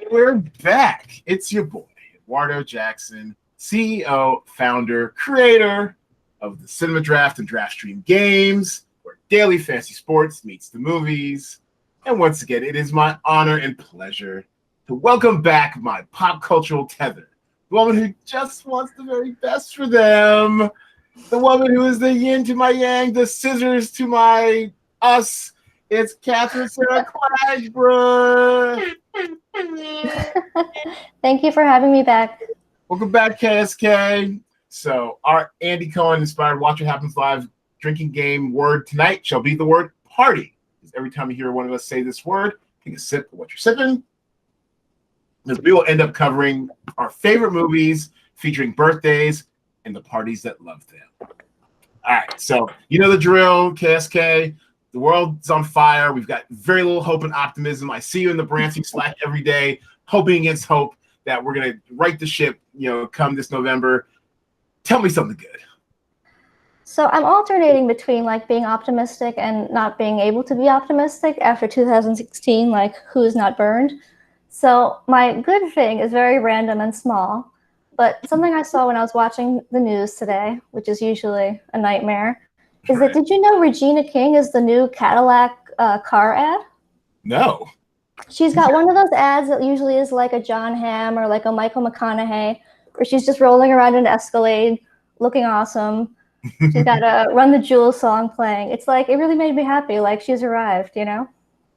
We're back. It's your boy, Edwardo Jackson, CEO, founder, creator of the Cinema Draft and DraftStream games, where daily fantasy sports meets the movies. And once again, it is my honor and pleasure to welcome back my pop cultural tether, the woman who just wants the very best for them, the woman who is the yin to my yang, the scissors to my us. It's Katherine Klagsbrun. Thank you for having me back. Welcome back, KSK. So our Andy Cohen inspired Watch What Happens Live drinking game word tonight shall be the word party. Because every time you hear one of us say this word, take a sip of what you're sipping. Because we will end up covering our favorite movies featuring birthdays and the parties that love them. All right, so you know the drill, KSK. The world's on fire. We've got very little hope and optimism. I see you in the Branson Slack every day, hoping against hope that we're going to right the ship, come this November. Tell me something good. So I'm alternating between being optimistic and not being able to be optimistic after 2016, Who's Not Burned. So my good thing is very random and small, but something I saw when I was watching the news today, which is usually a nightmare, is that, did you know Regina King is the new Cadillac car ad? No. She's got one of those ads that usually is like a John Hamm or like a Michael McConaughey, where she's just rolling around in an Escalade, looking awesome. She's got a Run the Jewels song playing. It's it really made me happy. She's arrived,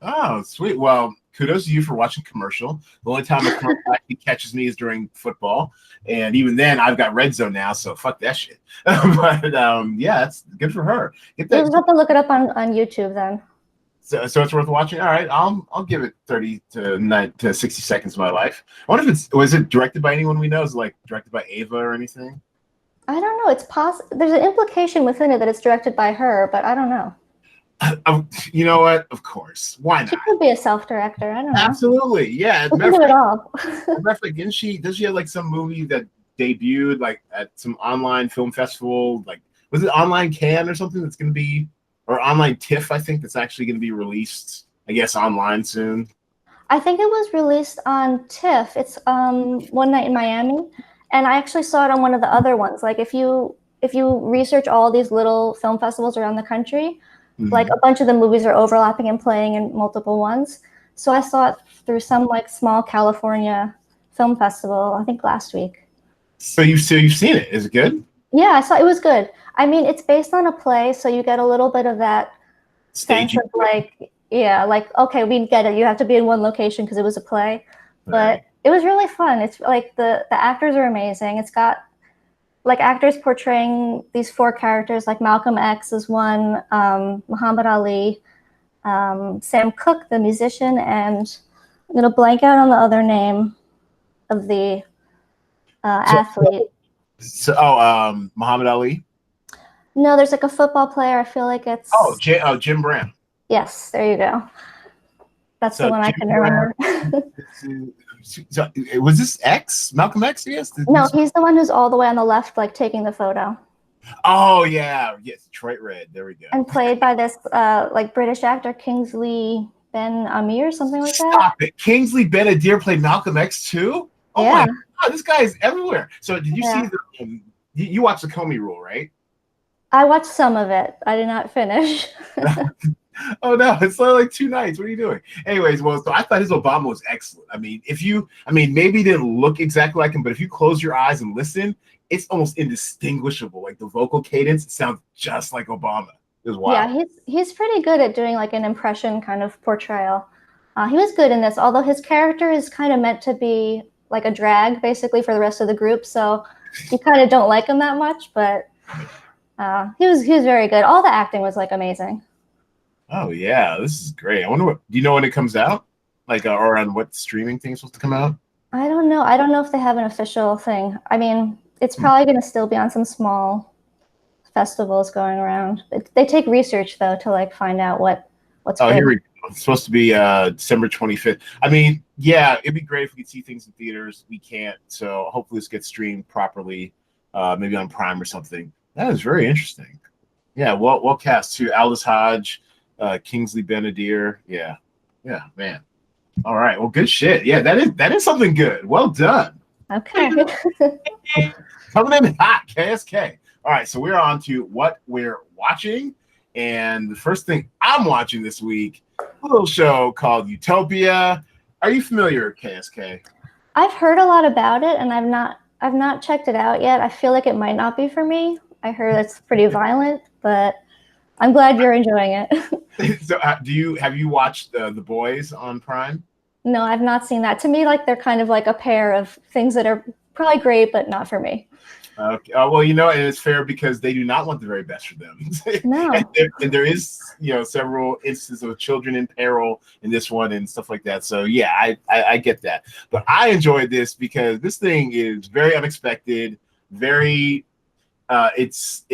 Oh, sweet. Well, kudos to you for watching commercial. The only time a commercial actually catches me is during football. And even then, I've got Red Zone now, so fuck that shit. But yeah, it's good for her. You just have to look it up on YouTube then. So it's worth watching. All right, I'll give it 30 to 60 seconds of my life. I wonder if was it directed by anyone we know? Is it directed by Ava or anything? I don't know. It's possible. There's an implication within it that it's directed by her, but I don't know. You know what? Of course. Why not? She could be a self-director. I don't know. Absolutely. Yeah. We can do it all. Does she have some movie that debuted at some online film festival? Was it Online Cannes or something that's going to be, or Online TIFF, I think, that's actually going to be released, I guess, online soon? I think it was released on TIFF. It's One Night in Miami. And I actually saw it on one of the other ones. If you research all these little film festivals around the country, a bunch of the movies are overlapping and playing in multiple ones. So I saw it through some small California film festival, I think last week. So you've seen it. Is it good? Yeah, I saw it was good. I mean, it's based on a play, so you get a little bit of that sense of okay, we get it. You have to be in one location because it was a play. But it was really fun. It's the actors are amazing. It's got actors portraying these four characters, Malcolm X is one, Muhammad Ali, Sam Cooke, the musician, and I'm going to blank out on the other name of the athlete. Muhammad Ali? No, there's a football player. I feel like it's... Jim Brown. Yes, there you go. That's the one I can remember. So, was this X? Malcolm X, yes? No, he's the one who's all the way on the left, taking the photo. Oh, yeah. Yes, Detroit Red. There we go. And played by this, British actor, Kingsley Ben-Adir, or something like that. Stop it. Kingsley Ben-Adir played Malcolm X, too? Oh, yeah. My God. This guy is everywhere. So, did you see you watched the Comey Rule, right? I watched some of it. I did not finish. Oh no, it's like 2 nights. What are you doing? Anyways, so I thought his Obama was excellent. I mean, maybe he didn't look exactly like him, but if you close your eyes and listen, it's almost indistinguishable. The vocal cadence, it sounds just like Obama. It was wild. Yeah, he's pretty good at doing an impression kind of portrayal. He was good in this, although his character is kind of meant to be a drag, basically, for the rest of the group. So you kind of don't like him that much, but he was very good. All the acting was amazing. Oh yeah, this is great. I wonder do you know when it comes out? Or on what streaming thing is supposed to come out? I don't know. I don't know if they have an official thing. I mean, it's probably going to still be on some small festivals going around. They take research though to find out what's good. Here we go. It's supposed to be December 25th. I mean, yeah, it'd be great if we could see things in theaters. We can't, so hopefully this gets streamed properly, maybe on Prime or something. That is very interesting. Yeah, well cast too. Aldous Hodge. Kingsley Ben-Adir, yeah, man. All right. Well, good shit. Yeah, that is something good. Well done. Okay. Coming in hot, KSK. All right, so we're on to what we're watching. And the first thing I'm watching this week, a little show called Utopia. Are you familiar, KSK? I've heard a lot about it, and I've not checked it out yet. I feel like it might not be for me. I heard it's pretty violent, but I'm glad you're enjoying it. So, have you watched The Boys on Prime? No, I've not seen that. To me, like they're kind of like a pair of things that are probably great, but not for me. Okay. Well, and it's fair because they do not want the very best for them. No. and there is, several instances of children in peril in this one and stuff like that. So yeah, I get that. But I enjoyed this because this thing is very unexpected. Very, it's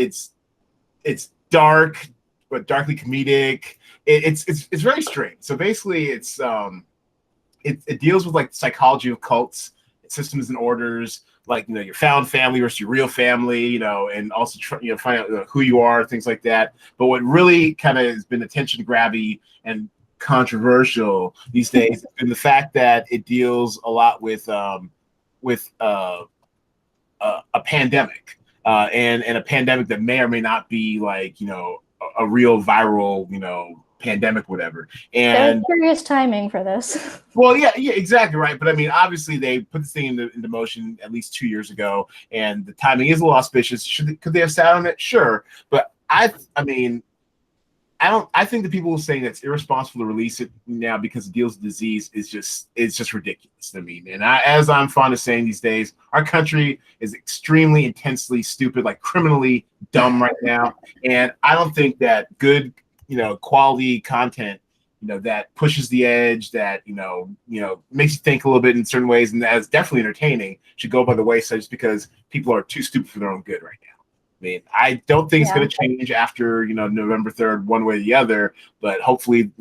dark, but darkly comedic. It's very strange. So basically, it deals with like the psychology of cults, systems and orders, like your found family versus your real family, and also find out who you are, things like that. But what really kind of has been attention grabby and controversial these days has been the fact that it deals a lot with a pandemic, and a pandemic that may or may not be like a real viral pandemic, whatever. And curious timing for this. Well, yeah, exactly right. But I mean, obviously, they put this thing into motion at least 2 years ago, and the timing is a little auspicious. Could they have sat on it? Sure, but I mean, I think the people saying that it's irresponsible to release it now because it deals with disease is just ridiculous. I mean, and as I'm fond of saying these days, our country is extremely intensely stupid, like criminally dumb right now, and I don't think that good quality content, that pushes the edge, that makes you think a little bit in certain ways, and that is definitely entertaining, should go by the wayside just because people are too stupid for their own good right now. I mean, I don't think it's going to change after November 3rd, one way or the other, but hopefully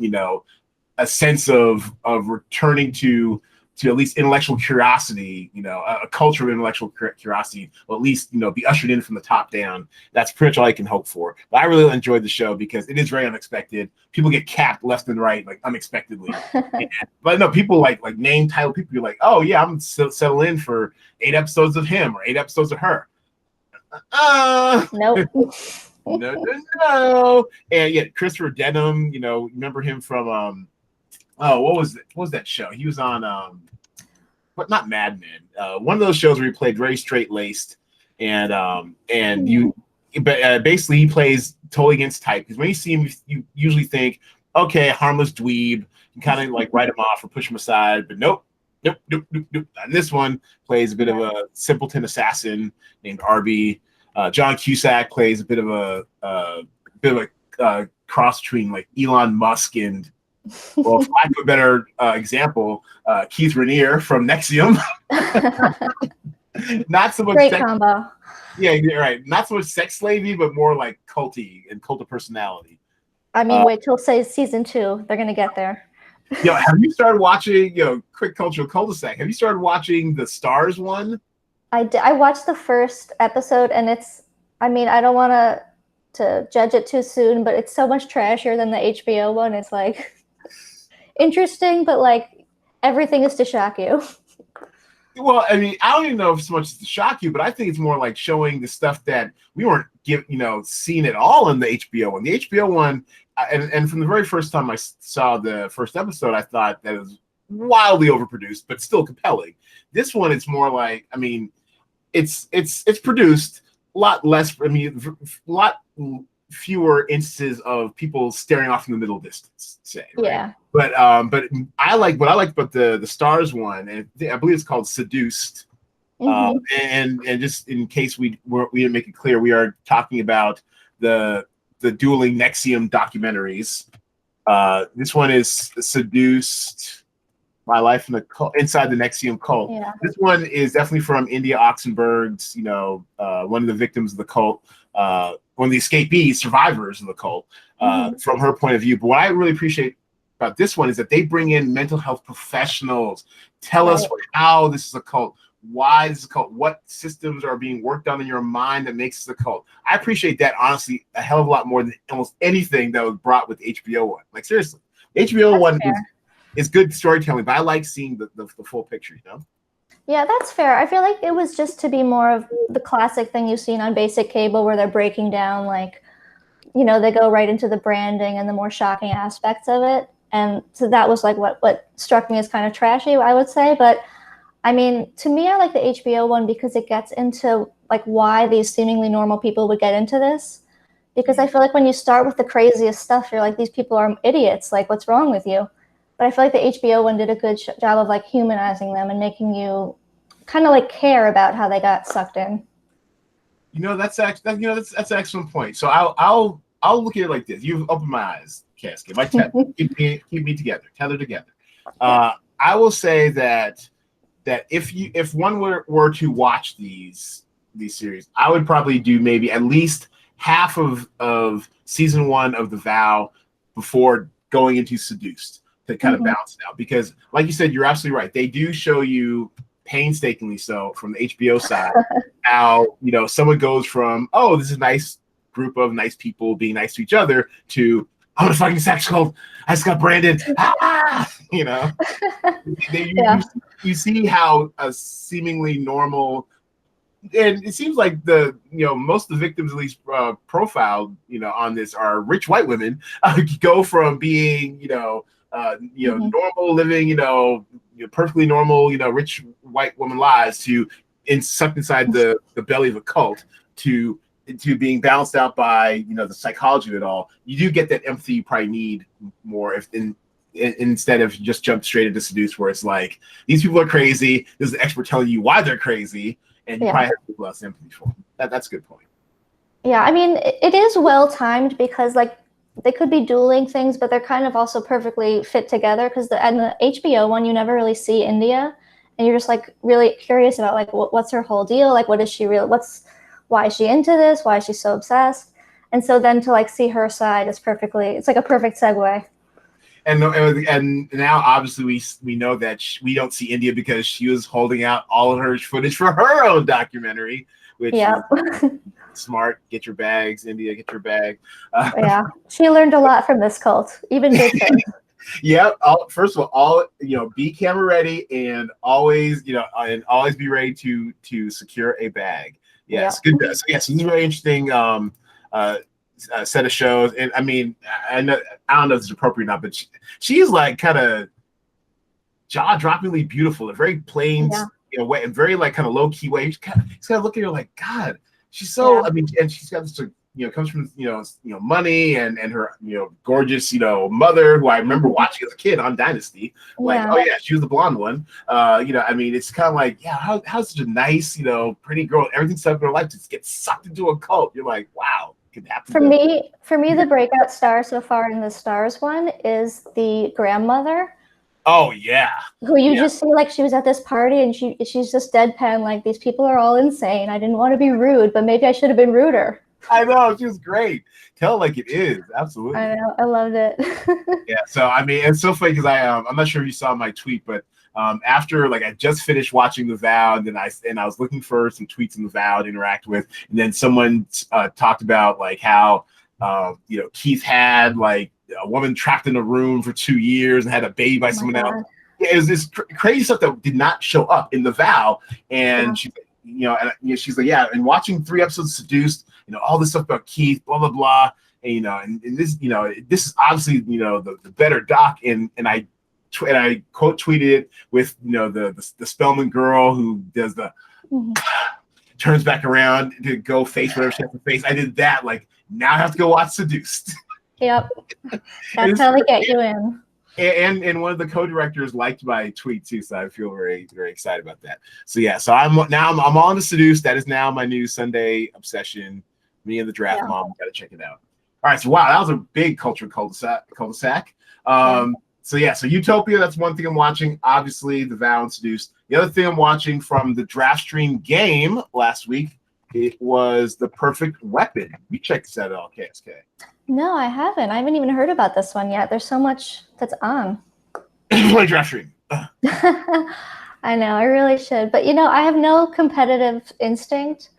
a sense of returning to at least intellectual curiosity, a culture of intellectual curiosity will at least, be ushered in from the top down. That's pretty much all I can hope for. But I really enjoyed the show because it is very unexpected. People get capped left and right, like unexpectedly. But no, people like name title people be like, oh yeah, I'm settle in for 8 episodes of him or 8 episodes of her. Nope. No. And yeah, Christopher Denham, remember him from what was that show? He was on but not Mad Men. One of those shows where he played very straight laced, and basically he plays totally against type. Because when you see him, you usually think, okay, harmless dweeb, you kind of like write him off or push him aside. But nope. And this one plays a bit of a simpleton assassin named Arby. John Cusack plays a bit of a cross between like Elon Musk and, well, for lack of a better example, Keith Raniere from NXIVM. Not so much great combo. Yeah, you're right. Not so much sex slavey, but more like culty and cult of personality. I mean, wait till say season 2. They're gonna get there. Have you started watching? Quick cultural cul-de-sac. Have you started watching the Stars one? I watched the first episode, and I mean, I don't want to judge it too soon, but it's so much trashier than the HBO one. It's like interesting, but like everything is to shock you. Well, I mean, I don't even know if so much to shock you, but I think it's more like showing the stuff that we weren't seen at all in the HBO one. The HBO one, and from the very first time I saw the first episode, I thought that it was wildly overproduced, but still compelling. This one, it's more like, I mean, it's produced a lot less. I mean, a lot fewer instances of people staring off in the middle distance. Say, right? Yeah. But I like what I like about the Stars one, and I believe it's called Seduced. Mm-hmm. And just in case we didn't make it clear, we are talking about the dueling NXIVM documentaries. This one is Seduced: My Life in the Cult, Inside the NXIVM Cult. Yeah. This one is definitely from India Oxenberg's, one of the victims of the cult, one of the escapees, survivors of the cult, from her point of view. But what I really appreciate about this one is that they bring in mental health professionals, tell us how this is a cult, why this is a cult, what systems are being worked on in your mind that makes this a cult. I appreciate that, honestly, a hell of a lot more than almost anything that was brought with the HBO one. Like, seriously, the HBO one it's good storytelling, but I like seeing the full picture, you know? Yeah, that's fair. I feel like it was just to be more of the classic thing you've seen on basic cable where they're breaking down, like, you know, they go right into the branding and the more shocking aspects of it. And so that was like what struck me as kind of trashy, I would say. But I mean, to me, I like the HBO one because it gets into like why these seemingly normal people would get into this. Because I feel like when you start with the craziest stuff, you're like, these people are idiots. Like, what's wrong with you? But I feel like the HBO one did a good job of like humanizing them and making you kind of like care about how they got sucked in. You know, that's actually that's an excellent point. So I'll look at it like this. You've opened my eyes, KSK. My keep me together, tether together. I will say that if one were to watch these series, I would probably do maybe at least half of season 1 of The Vow before going into Seduced to kind of balance it out. Because, like you said, you're absolutely right. They do show you painstakingly so from the HBO side how, you know, someone goes from, oh, this is a nice group of nice people being nice to each other to, I'm a fucking sex cult. I just got branded. You know, you see how a seemingly normal, and it seems like most of the victims, at least profiled, you know, on this are rich white women, go from being, normal living, perfectly normal, rich white woman lives to sucked inside the belly of a cult to being balanced out by, the psychology of it all. You do get that empathy you probably need more instead of just jump straight into Seduce, where it's like, these people are crazy. There's an expert telling you why they're crazy, and you probably have less empathy for them. That's a good point. Yeah, I mean, it is well timed because like they could be dueling things, but they're kind of also perfectly fit together because the HBO one, you never really see India, and you're just like really curious about like what's her whole deal, like what is she really, why is she into this, why is she so obsessed, and so then to like see her side is it's like a perfect segue. And now obviously we know that we don't see India because she was holding out all of her footage for her own documentary, which is smart. Get your bags, India. Get your bag. Yeah, she learned a lot from this cult, even good things. Yeah. First of all, be camera ready and always, always be ready to secure a bag. Yes, good. So yes, this is very interesting. Set of shows, and I mean, I don't know if it's appropriate or not, but she's like kind of jaw-droppingly beautiful, a very plain, way, and very like kind of low-key way. You just kind of look at her like, God, she's so. I mean, and she's got this, comes from money and her gorgeous mother, who I remember watching as a kid on Dynasty. Like, oh yeah, she was the blonde one. I mean, it's kind of like, how's such a nice, pretty girl, everything stuff in her life just gets sucked into a cult. You're like, wow. For me, the breakout star so far in the Stars one is the grandmother. Oh yeah. Who you just see like she was at this party and she's just deadpan, like, these people are all insane. I didn't want to be rude, but maybe I should have been ruder. I know, she was great. Tell it like it is. Absolutely. I know, I loved it. Yeah. So I mean, it's so funny because I'm not sure if you saw my tweet, but after I just finished watching The Vow, and then I was looking for some tweets in The Vow to interact with, and then someone talked about like how Keith had like a woman trapped in a room for 2 years and had a baby by someone else. Yeah, it was this crazy stuff that did not show up in The Vow, and she's she's like, and watching 3 episodes of Seduced, all this stuff about Keith, blah blah blah, and and this this is obviously the better doc, and I quote tweeted it with the Spellman girl who does the turns back around to go face whatever she has to face. I did that. Like, now I have to go watch Seduced. Yep, that's how they get you in. And one of the co-directors liked my tweet too, so I feel very, very excited about that. So yeah, so I'm on to Seduced. That is now my new Sunday obsession. Me and the Draft Mom, got to check it out. All right, so wow, that was a big culture cul-de-sac. So UTOPIA, that's one thing I'm watching. Obviously, The Vow and Seduced. The other thing I'm watching from the DraftStream game last week, it was The Perfect Weapon. You checked this out at all, KSK? No, I haven't. I haven't even heard about this one yet. There's so much that's on. Play DraftStream. I know, I really should. But I have no competitive instinct.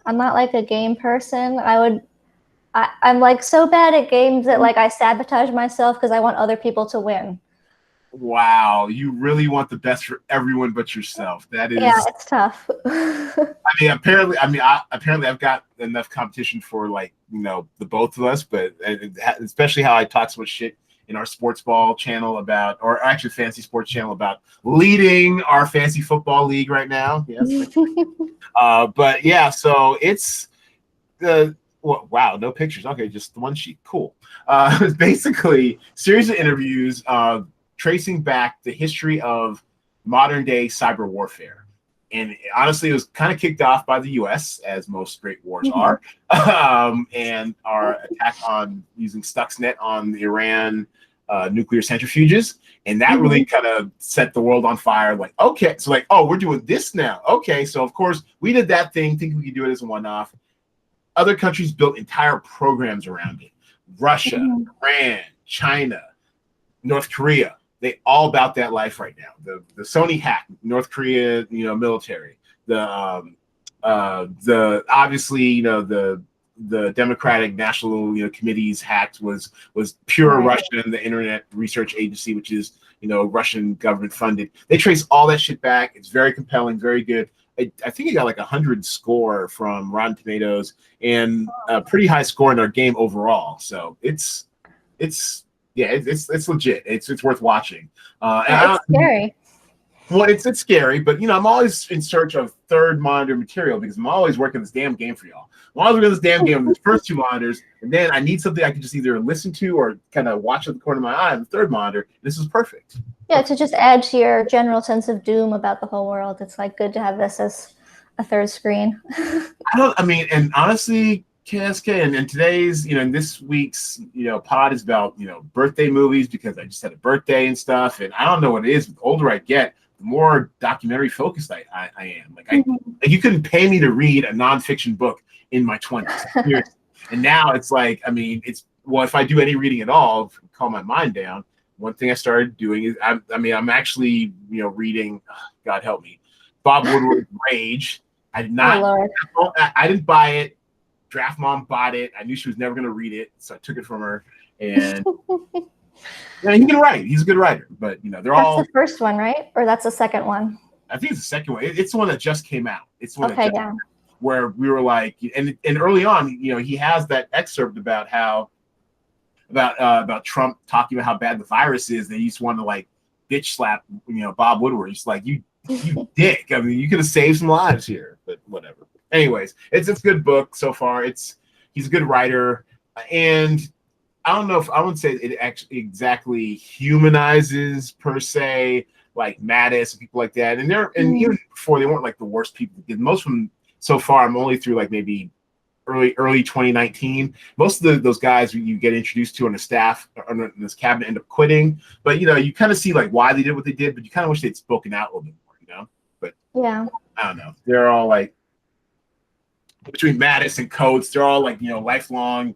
I'm not like a game person. I'm like so bad at games that like I sabotage myself because I want other people to win. Wow, you really want the best for everyone but yourself. That is, Yeah, it's tough. apparently I've got enough competition for like, the both of us, but especially how I talk so much shit in our sports ball channel about, or actually fantasy sports channel about leading our fantasy football league right now. Yes. But yeah, so it's wow, no pictures. Okay, just the one sheet. Cool. It's basically series of interviews tracing back the history of modern day cyber warfare. And honestly, it was kind of kicked off by the U.S., as most great wars are, and our attack on using Stuxnet on the Iran nuclear centrifuges. And that really kind of set the world on fire. Like, okay, so like, oh, we're doing this now. Okay, so of course we did that thing, thinking we could do it as a one-off. Other countries built entire programs around it. Russia, Iran, China, North Korea. They all about that life right now. The Sony hack, North Korea, military. The obviously, the Democratic National Committee's hacked was pure Russian. The Internet Research Agency, which is Russian government funded. They trace all that shit back. It's very compelling, very good. I think it got like 100 score from Rotten Tomatoes and a pretty high score in our game overall. So it's legit. It's worth watching. It's scary. Well, it's scary, but I'm always in search of third monitor material because I'm always working this damn game for y'all. I'm always working this damn game with the first two monitors, and then I need something I can just either listen to or kind of watch at the corner of my eye on the third monitor. This is perfect. Yeah, to just add to your general sense of doom about the whole world, it's like good to have this as a third screen. And honestly, KSK and today's, and this week's, pod is about, birthday movies because I just had a birthday and stuff. And I don't know what it is. The older I get, the more documentary focused I am. Like you couldn't pay me to read a nonfiction book in my 20s. And now it's like, if I do any reading at all, calm my mind down. One thing I started doing is I'm actually, reading, God help me, Bob Woodward's Rage. I did not, I didn't buy it. Draft Mom bought it. I knew she was never going to read it, so I took it from her. And he can write. He's a good writer, but they're all. That's the first one, right? Or that's the second one? I think it's the second one. It's the one that just came out. It's the one where we were like, and early on, he has that excerpt about how about Trump talking about how bad the virus is. They used to want to like bitch slap Bob Woodward. He's like, you dick. You could have saved some lives here, but whatever. Anyways, it's a good book so far. He's a good writer, and I don't know if I would say it actually exactly humanizes per se like Mattis and people like that. And even before they weren't like the worst people. Because most of them so far, I'm only through like maybe early 2019. Most of those guys you get introduced to on the staff on this cabinet end up quitting. But you kind of see like why they did what they did, but you kind of wish they'd spoken out a little bit more. But yeah, I don't know. They're all like. Between Mattis and Coates, they're all like lifelong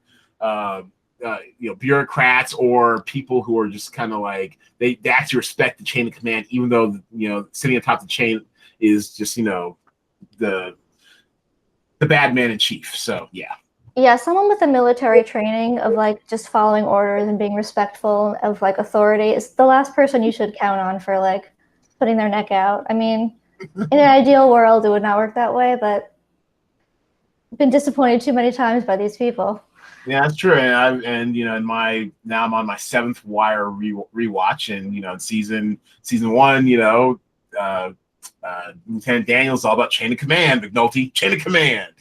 bureaucrats or people who are just kind of like they actually respect the chain of command, even though sitting atop the chain is just the bad man in chief. So yeah, someone with a military training of like just following orders and being respectful of like authority is the last person you should count on for like putting their neck out. I mean, in an ideal world, it would not work that way, but. Been disappointed too many times by these people. Yeah, that's true. And now I'm on my 7th Wire rewatch, and in season 1, Lieutenant Daniels all about chain of command. McNulty, chain of command.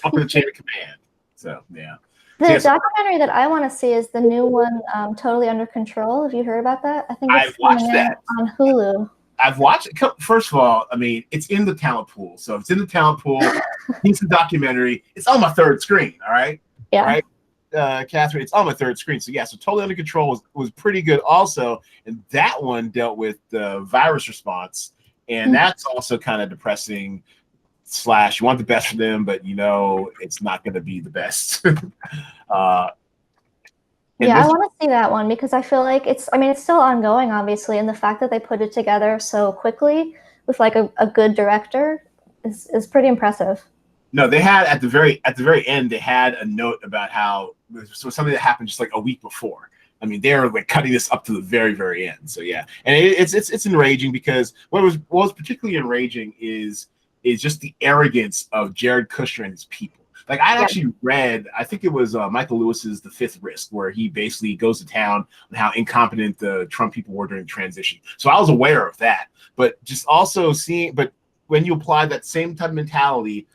Up in the chain of command. So yeah. The documentary that I want to see is the new one, Totally Under Control. Have you heard about that? I think it's watched that on Hulu. I've watched it. First of all, it's in the talent pool. So if it's in the talent pool, it's a documentary. It's on my third screen. All right. Yeah. All right. Katherine, it's on my third screen. So so Totally Under Control was pretty good also. And that one dealt with the virus response. And that's also kind of depressing / you want the best for them, but it's not going to be the best. I want to see that one because I feel like it's still ongoing, obviously, and the fact that they put it together so quickly with like a good director is pretty impressive. No, they had at the very end, they had a note about how so something that happened just like a week before. I mean, they're like cutting this up to the very, very end. So yeah, and it's enraging because what was particularly enraging is just the arrogance of Jared Kushner and his people. Like I actually read, I think it was Michael Lewis's The Fifth Risk, where he basically goes to town on how incompetent the Trump people were during the transition. So I was aware of that, but just also but when you apply that same type of mentality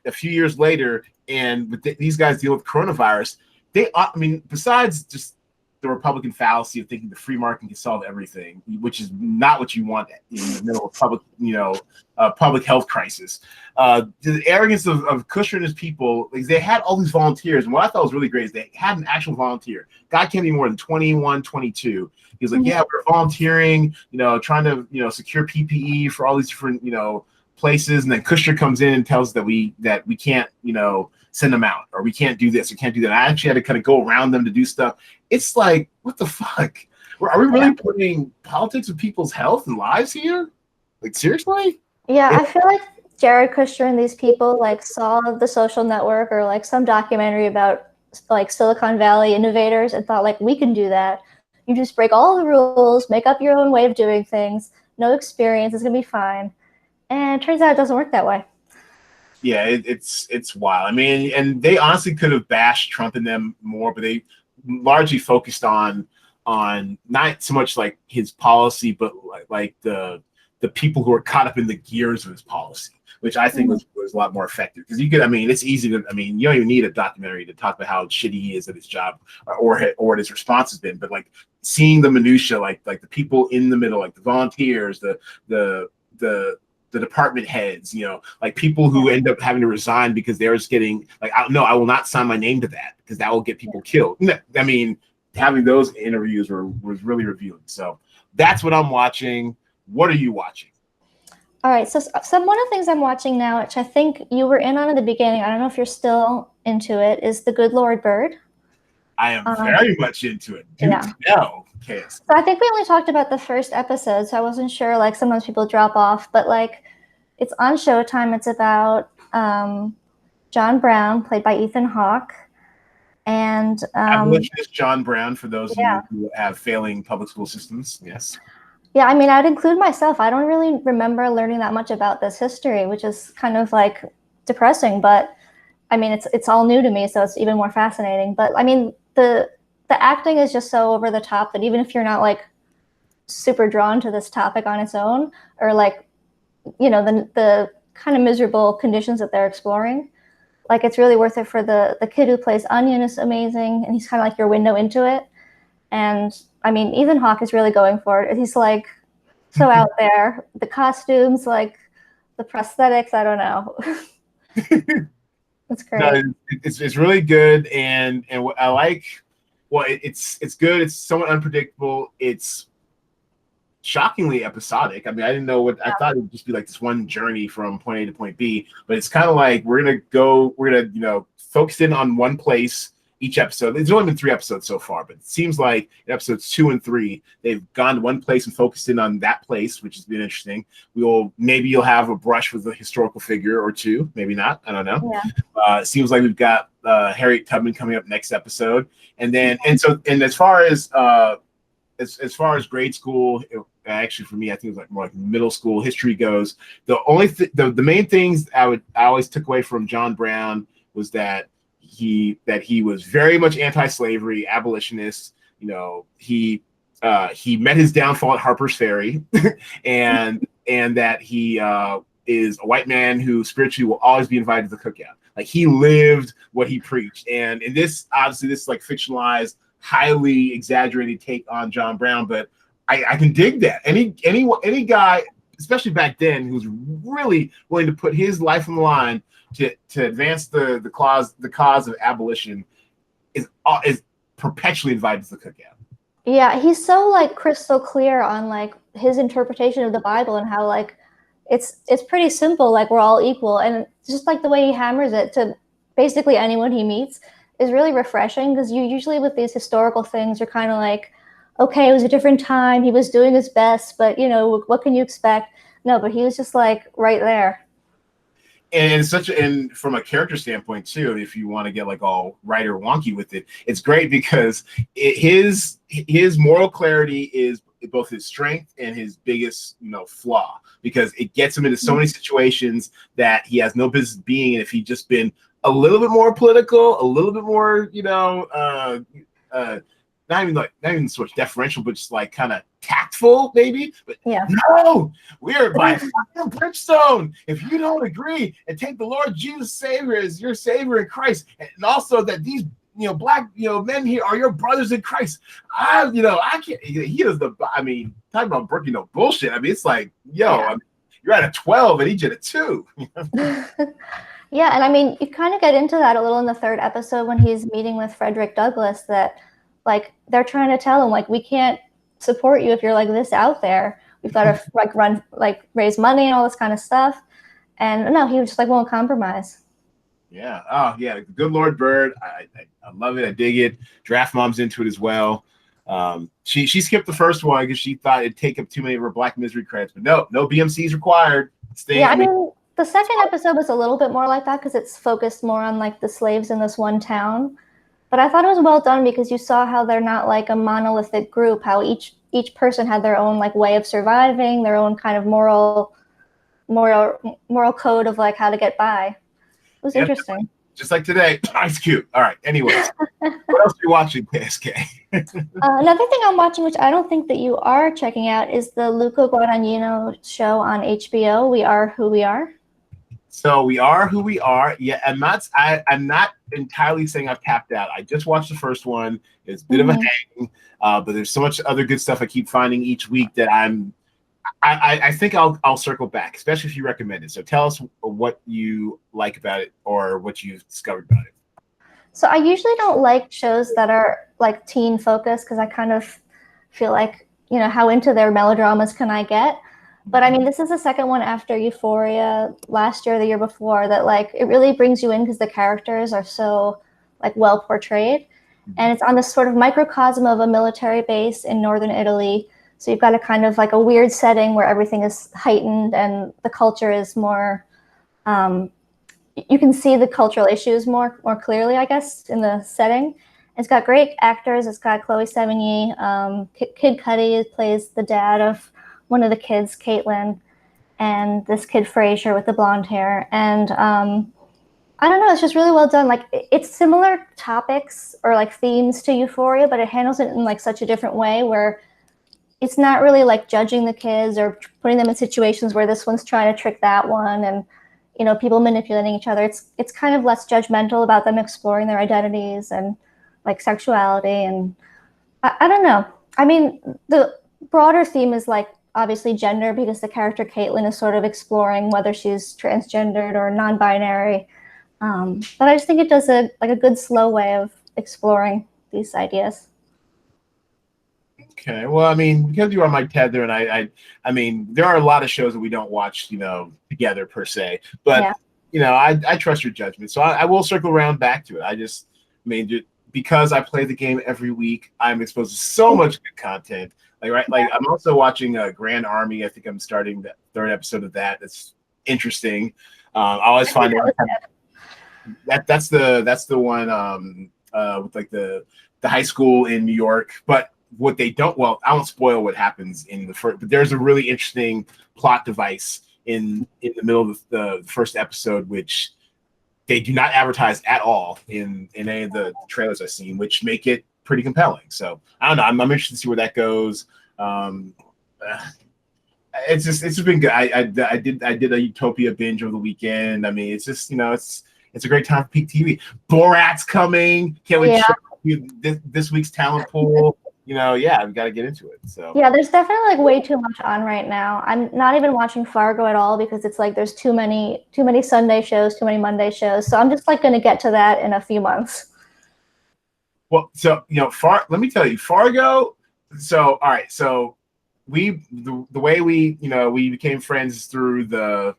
a few years later, and these guys deal with coronavirus, I mean, besides just the Republican fallacy of thinking the free market can solve everything, which is not what you want in the middle of public health crisis. The arrogance of Kushner and his people, like, they had all these volunteers, and what I thought was really great is they had an actual volunteer. Guy can't be more than 21, 22. He was like, yeah, we're volunteering, trying to, secure PPE for all these different, places, and then Kushner comes in and tells us that we can't, send them out, or we can't do this, we can't do that. I actually had to kind of go around them to do stuff. It's like, what the fuck? Are we really putting politics of people's health and lives here? Like, seriously? Yeah, I feel like Jared Kushner and these people like saw The Social Network or like some documentary about like Silicon Valley innovators and thought like, we can do that. You just break all the rules, make up your own way of doing things, no experience, it's gonna be fine. And it turns out it doesn't work that way. Yeah, it's wild. I mean, and they honestly could have bashed Trump and them more, but they largely focused on not so much like his policy, but like the people who are caught up in the gears of his policy, which I think was a lot more effective. Because it's easy to, you don't even need a documentary to talk about how shitty he is at his job or what his response has been. But like seeing the minutia, like the people in the middle, like the volunteers, the department heads, like people who end up having to resign because they're just getting like, I will not sign my name to that because that will get people killed. I mean, having those interviews was really revealing. So that's what I'm watching. What are you watching? All right. So one of the things I'm watching now, which I think you were in on at the beginning, I don't know if you're still into it, is The Good Lord Bird. I am very much into it. Okay. So I think we only talked about the first episode, so I wasn't sure, like sometimes people drop off, but like it's on Showtime. It's about John Brown, played by Ethan Hawke. And abolitionist John Brown, for those of you who have failing public school systems. Yes. Yeah, I mean, I'd include myself. I don't really remember learning that much about this history, which is kind of like depressing, but I mean, it's all new to me, so it's even more fascinating. But I mean, the acting is just so over the top that even if you're not like super drawn to this topic on its own, or like, the kind of miserable conditions that they're exploring, like it's really worth it. For the kid who plays Onion is amazing, and he's kind of like your window into it. And I mean, Ethan Hawke is really going for it. He's like so out there. The costumes, like the prosthetics, I don't know. It's great. No, it's really good, and what I like, well, it's good. It's somewhat unpredictable. It's shockingly episodic. I mean, I didn't know I thought it would just be like this one journey from point A to point B, but it's kind of like we're gonna focus in on one place each episode. There's only been 3 episodes so far, but it seems like in episodes 2 and 3, they've gone to one place and focused in on that place, which has been interesting. Maybe you'll have a brush with a historical figure or two, maybe not. I don't know. Yeah. It seems like we've got Harriet Tubman coming up next episode, and as far as grade school, actually for me, I think it was like more like middle school history goes. The main things I always took away from John Brown was that he was very much anti-slavery, abolitionist. He met his downfall at Harper's Ferry, and that he is a white man who spiritually will always be invited to the cookout. Like he lived what he preached, and in this, obviously, this like fictionalized, highly exaggerated take on John Brown, but I can dig that. Any guy, especially back then, who's really willing to put his life on the line to advance the cause of abolition is perpetually invited to the cookout. Yeah, he's so like crystal clear on like his interpretation of the Bible and how like it's pretty simple, like we're all equal, and just like the way he hammers it to basically anyone he meets is really refreshing, because you usually with these historical things you're kind of like, okay, it was a different time, he was doing his best, but what can you expect? No, but he was just like right there. and and from a character standpoint too, if you want to get like all writer wonky with it, it's great because his moral clarity is both his strength and his biggest flaw, because it gets him into so many situations that he has no business being in if he'd just been a little bit more political, a little bit more not even so much deferential, but just like kind of tactful, maybe. But no, we're by fire and brimstone. If you don't agree and take the Lord Jesus Savior as your Savior in Christ, and also that these black men here are your brothers in Christ, I can't. He is talking about breaking bullshit. I mean, it's like you're at a 12 and he's at a 2. Yeah, and I mean, you kind of get into that a little in the 3rd episode when he's meeting with Frederick Douglass, that like they're trying to tell him like, we can't support you if you're like this out there. We've got to raise money and all this kind of stuff. And no, he was just like won't compromise. Yeah. Oh yeah. Good Lord Bird. I love it. I dig it. Draft Mom's into it as well. She skipped the first one because she thought it'd take up too many of her Black Misery credits, but no BMCs required. I mean, the 2nd episode was a little bit more like that because it's focused more on like the slaves in this one town. But I thought it was well done because you saw how they're not like a monolithic group, how each person had their own like way of surviving, their own kind of moral code of like how to get by. It was interesting. Just like today. Ice Cube. All right. Anyways, what else are you watching, KSK? Another thing I'm watching, which I don't think that you are checking out, is the Luca Guadagnino show on HBO, We Are Who We Are. So We Are Who We Are. Yeah, I'm not entirely saying I've tapped out. I just watched the first one. It's a bit of a hang, but there's so much other good stuff I keep finding each week that I think I'll circle back, especially if you recommend it. So tell us what you like about it or what you've discovered about it. So I usually don't like shows that are like teen focused because I kind of feel like, how into their melodramas can I get? But I mean, this is the second one after Euphoria last year, the year before, that like it really brings you in because the characters are so like well portrayed. And it's on this sort of microcosm of a military base in northern Italy. So you've got a kind of like a weird setting where everything is heightened and the culture is more, you can see the cultural issues more clearly, I guess, in the setting. It's got great actors. It's got Chloe Sevigny. Kid Cudi plays the dad of one of the kids, Caitlin, and this kid Frasier with the blonde hair. And I don't know, it's just really well done. Like it's similar topics or like themes to Euphoria, but it handles it in like such a different way where it's not really like judging the kids or putting them in situations where this one's trying to trick that one and people manipulating each other. It's kind of less judgmental about them exploring their identities and like sexuality. And I don't know. I mean, the broader theme is like obviously gender because the character Caitlin is sort of exploring whether she's transgendered or non-binary. But I just think it does a good slow way of exploring these ideas. Okay, well, I mean, because you are my Tether, and I mean, there are a lot of shows that we don't watch, together per se. But I trust your judgment, so I will circle around back to it. Because I play the game every week, I'm exposed to so much good content. I'm also watching Grand Army. I think I'm starting the 3rd episode of that. That's interesting. I always find that's the one with like the high school in New York. But what they don't, I won't spoil what happens in the first, but there's a really interesting plot device in the middle of the first episode, which they do not advertise at all in any of the trailers I've seen, which make it pretty compelling. So I don't know. I'm interested to see where that goes. It's just been good. I did a Utopia binge over the weekend. I mean, it's just it's a great time for peak TV. Borat's coming. Can't wait to show you this week's talent pool. We've got to get into it. So yeah, there's definitely like way too much on right now. I'm not even watching Fargo at all because it's like there's too many Sunday shows, too many Monday shows. So I'm just like going to get to that in a few months. Well, so let me tell you, Fargo. So all right, so the way we became friends through the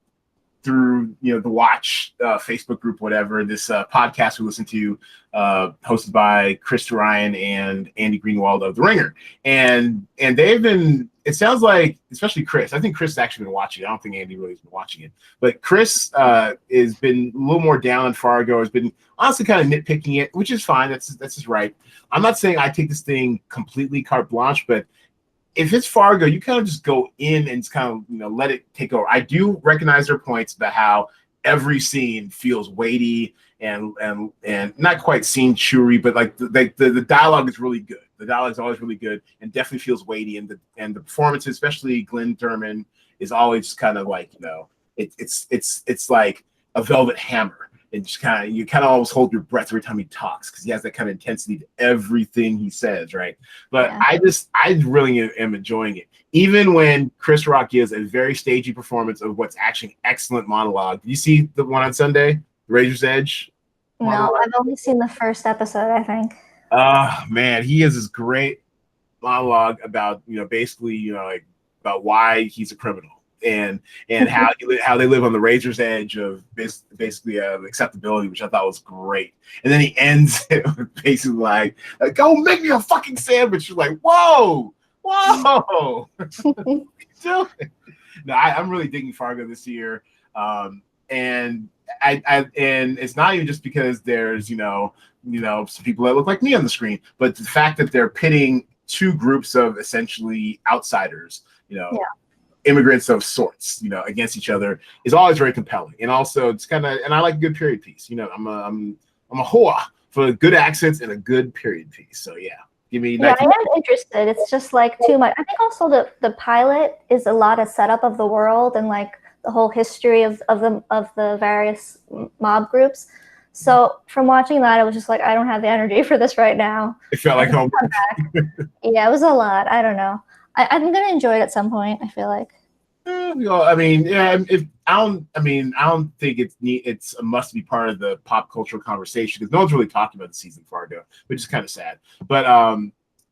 through the Watch Facebook group, whatever, this podcast we listen to, hosted by Chris Ryan and Andy Greenwald of The Ringer, and they've been. It sounds like, especially Chris. I think Chris has actually been watching it. I don't think Andy really has been watching it, but Chris has been a little more down on Fargo. Has been honestly kind of nitpicking it, which is fine. That's his right. I'm not saying I take this thing completely carte blanche, but if it's Fargo, you kind of just go in and just kind of let it take over. I do recognize their points about how every scene feels weighty and not quite scene chewy, but like the dialogue is really good. The dialogue is always really good and definitely feels weighty, and the performances, especially Glenn Turman, is always just kind of like it's like a velvet hammer. And just you kind of always hold your breath every time he talks because he has that kind of intensity to everything he says, right? But yeah. I really am enjoying it. Even when Chris Rock gives a very stagey performance of what's actually an excellent monologue. Did you see the one on Sunday, Razor's Edge? Monologue? No, I've only seen the first episode, I think. Man, he has this great monologue about, basically, like about why he's a criminal. And how they live on the razor's edge of basically acceptability, which I thought was great. And then he ends it with basically like, "Go make me a fucking sandwich." You're like, whoa. No, I'm really digging Fargo this year, and and it's not even just because there's some people that look like me on the screen, but the fact that they're pitting two groups of essentially outsiders, immigrants of sorts, against each other is always very compelling. And also it's kind of, and I like a good period piece. I'm a whore for good accents and a good period piece. So yeah, give me. Yeah, I am interested. It's just like too much. I think also the pilot is a lot of setup of the world and like the whole history of the various mob groups. So from watching that, I was just like, I don't have the energy for this right now. It felt like home. Yeah, it was a lot. I don't know. I'm gonna enjoy it at some point. I feel like. I mean, yeah. I don't think it's a must be part of the pop cultural conversation because no one's really talking about the season of Fargo, which is kind of sad. But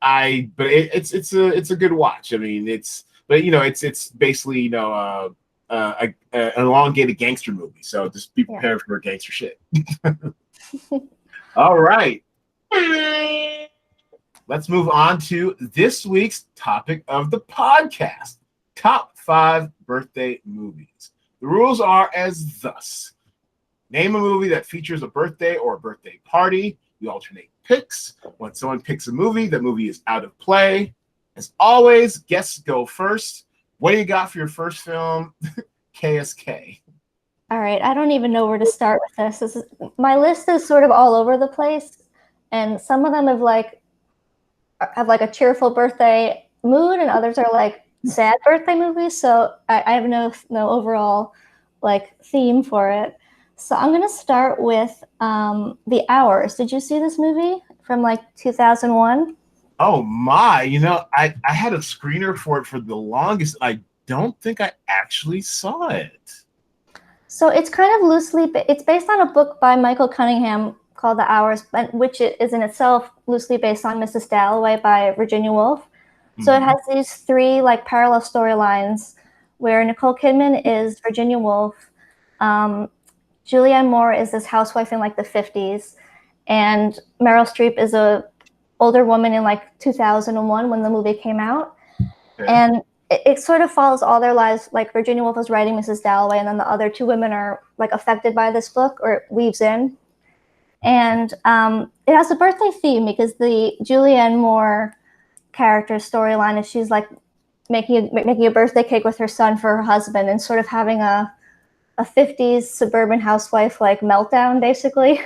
it's a good watch. I mean, it's basically an elongated gangster movie. So just be prepared for gangster shit. All right. Let's move on to this week's topic of the podcast, top 5 birthday movies. The rules are as thus. Name a movie that features a birthday or a birthday party. We alternate picks. When someone picks a movie, the movie is out of play. As always, guests go first. What do you got for your first film, KSK? All right, I don't even know where to start with this. My list is sort of all over the place, and some of them have like a cheerful birthday mood, and others are like sad birthday movies. So I have no overall like theme for it. So I'm gonna start with The Hours. Did you see this movie from like 2001? Oh my! I had a screener for it for the longest. I don't think I actually saw it. So it's kind of it's based on a book by Michael Cunningham called The Hours, which is in itself loosely based on Mrs. Dalloway by Virginia Woolf. Mm-hmm. So it has these 3 like parallel storylines where Nicole Kidman is Virginia Woolf, Julianne Moore is this housewife in like the 50s, and Meryl Streep is a older woman in like 2001 when the movie came out. Okay. And it sort of follows all their lives. Like Virginia Woolf is writing Mrs. Dalloway, and then the other 2 women are like affected by this book, or it weaves in. And it has a birthday theme because the Julianne Moore character storyline is she's like making a birthday cake with her son for her husband and sort of having a 50s suburban housewife like meltdown, basically.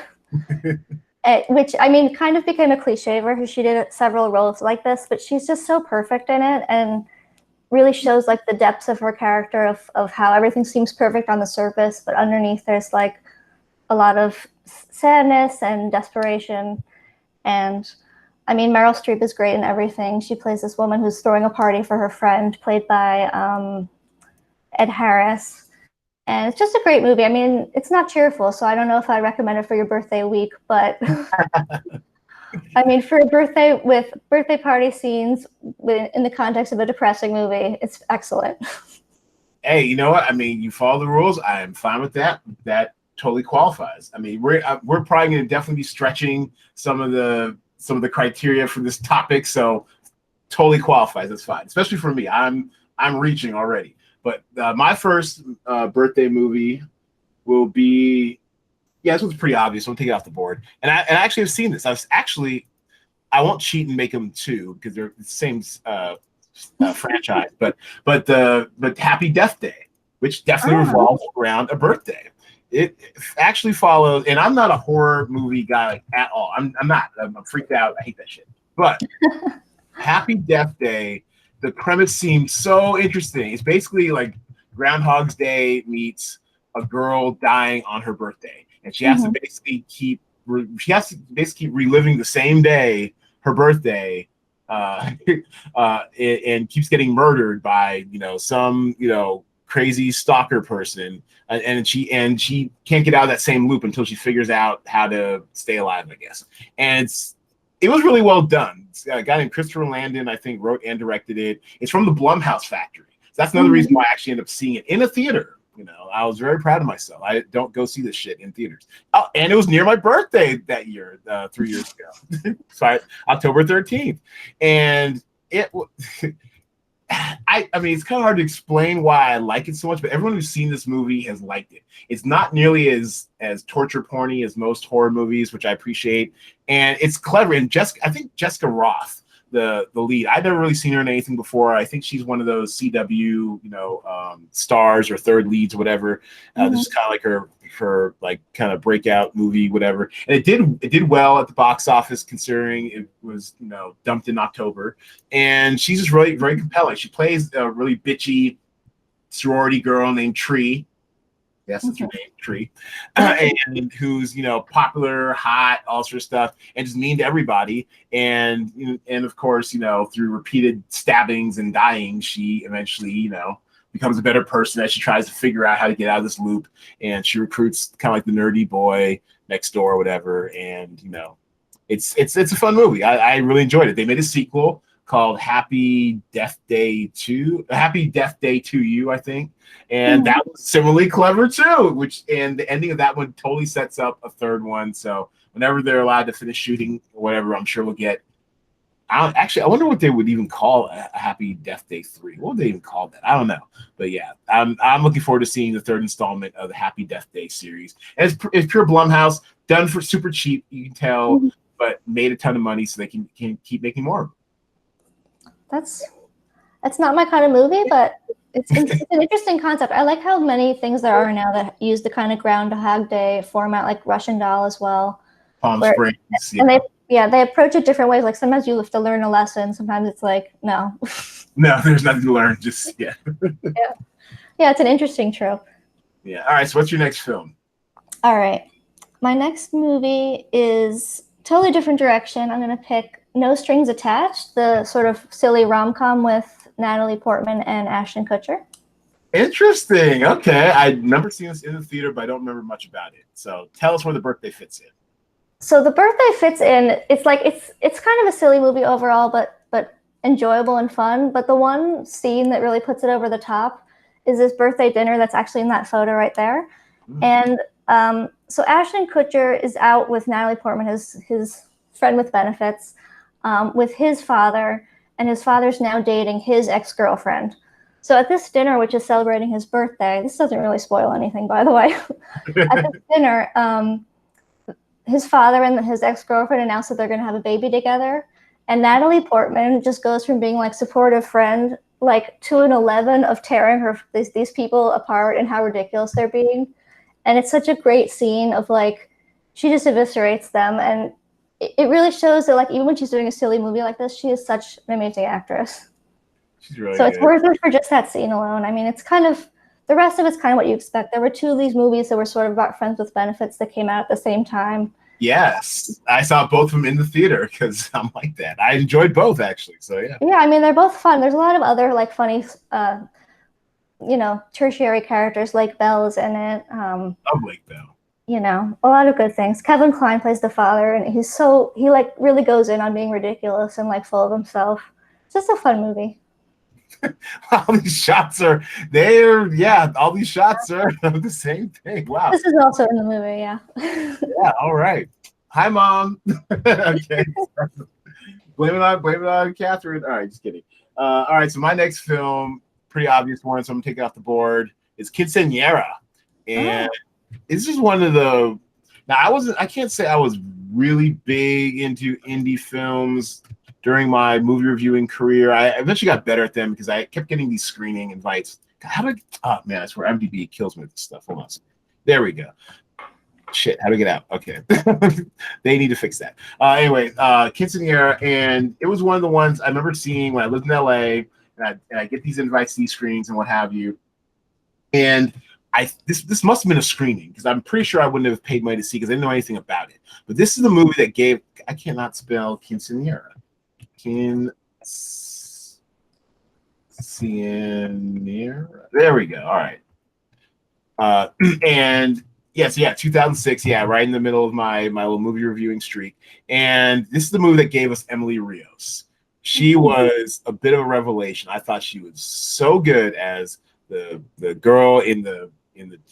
Which, I mean, kind of became a cliche for her. She did several roles like this, but she's just so perfect in it and really shows like the depths of her character of how everything seems perfect on the surface, but underneath there's like a lot of sadness and desperation. And I mean, Meryl Streep is great in everything. She plays this woman who's throwing a party for her friend, played by Ed Harris. And it's just a great movie. I mean, it's not cheerful, so I don't know if I recommend it for your birthday week, but I mean, for a birthday with birthday party scenes in the context of a depressing movie, it's excellent. Hey, you know what? I mean, you follow the rules. I am fine with that. That totally qualifies. I mean, we're probably going to definitely be stretching some of the criteria for this topic, so totally qualifies. That's fine, especially for me. I'm reaching already. But my first birthday movie will be, yeah, this one's pretty obvious. So I'll take it off the board. And I actually have seen this. I won't cheat and make them two because they're the same franchise, but Happy Death Day, which definitely revolves around a birthday. It actually follows, and I'm not a horror movie guy at all. I'm not. I'm freaked out. I hate that shit. But Happy Death Day, the premise seems so interesting. It's basically like Groundhog's Day meets a girl dying on her birthday, and she has to basically keep reliving the same day, her birthday, and keeps getting murdered by some crazy stalker person, and she can't get out of that same loop until she figures out how to stay alive, I guess. And it was really well done. A guy named Christopher Landon, I think, wrote and directed it. It's from the Blumhouse factory. So that's another reason why I actually ended up seeing it in a theater. I was very proud of myself. I don't go see this shit in theaters. Oh, and it was near my birthday that year, 3 years ago. So October 13th. And I mean, it's kind of hard to explain why I like it so much, but everyone who's seen this movie has liked it. It's not nearly as torture porny as most horror movies, which I appreciate. And it's clever. And I think Jessica Roth, the lead, I've never really seen her in anything before. I think she's one of those CW, stars or third leads or whatever. This is kind of like her like kind of breakout movie, whatever. And it did well at the box office considering it was dumped in October. And she's just really very compelling. She plays a really bitchy sorority girl named Tree. Yes, that's her name, Tree, and who's popular, hot, all sort of stuff, and just mean to everybody. And of course, through repeated stabbings and dying, she eventually becomes a better person as she tries to figure out how to get out of this loop. And she recruits kind of like the nerdy boy next door or whatever. And it's a fun movie. I really enjoyed it. They made a sequel called Happy Death Day 2, Happy Death Day to You, I think. And that was similarly clever too, and the ending of that one totally sets up a third one. So whenever they're allowed to finish shooting or whatever, I'm sure we'll get, I wonder what they would even call a Happy Death Day 3. What would they even call that? I don't know. But yeah, I'm looking forward to seeing the third installment of the Happy Death Day series. And it's pure Blumhouse, done for super cheap, you can tell, but made a ton of money so they can keep making more. That's not my kind of movie, but it's an interesting concept. I like how many things there are now that use the kind of Groundhog Day format, like Russian Doll as well. Palm Springs. And they approach it different ways. Like sometimes you have to learn a lesson. Sometimes it's like, no. No, there's nothing to learn. Just, yeah. Yeah, it's an interesting trope. Yeah. All right. So what's your next film? All right. My next movie is totally different direction. I'm going to pick No Strings Attached, the sort of silly rom-com with Natalie Portman and Ashton Kutcher. Interesting. Okay. I remember seeing this in the theater, but I don't remember much about it. So tell us where the birthday fits in. So the birthday fits in, it's kind of a silly movie overall, but enjoyable and fun. But the one scene that really puts it over the top is this birthday dinner that's actually in that photo right there. And so Ashton Kutcher is out with Natalie Portman, his friend with benefits, with his father, and his father's now dating his ex-girlfriend. So at this dinner, which is celebrating his birthday, this doesn't really spoil anything, by the way. At this dinner, his father and his ex-girlfriend announced that they're going to have a baby together. And Natalie Portman just goes from being like supportive friend, like to an 11 of tearing these people apart and how ridiculous they're being. And it's such a great scene of like, she just eviscerates them. And it really shows that like, even when she's doing a silly movie like this, she is such an amazing actress. She's really good. It's worth it for just that scene alone. I mean, it's kind of, the rest of it's kind of what you expect. There were two of these movies that were sort of about friends with benefits that came out at the same time. Yes, I saw both of them in the theater because I'm like that. I enjoyed both actually. So yeah. Yeah, I mean they're both fun. There's a lot of other like funny, tertiary characters. Lake Bell is in it. Love Lake Bell. A lot of good things. Kevin Kline plays the father, and he like really goes in on being ridiculous and like full of himself. It's just a fun movie. All these shots are all these shots are the same thing. Wow. This is also in the movie, yeah. Yeah, all right. Hi, Mom. Okay. Blame it on Katherine. All right, just kidding. All right, so my next film, pretty obvious one, so I'm gonna take it off the board, is Quinceañera. And this is one of the I can't say I was really big into indie films during my movie reviewing career. I eventually got better at them because I kept getting these screening invites. Oh man, I swear MDB kills me with this stuff. Hold on. There we go. Shit, how do we get out? Okay. They need to fix that. Anyway, Quinceañera, and it was one of the ones I remember seeing when I lived in LA, and I get these invites to these screenings and what have you. And this must have been a screening because I'm pretty sure I wouldn't have paid money to see because I didn't know anything about it. But this is the movie that gave, I cannot spell Quinceañera. Quinceañera. There we go. All right. And yes, 2006. Yeah, right in the middle of my little movie reviewing streak. And this is the movie that gave us Emily Rios. She was a bit of a revelation. I thought she was so good as the girl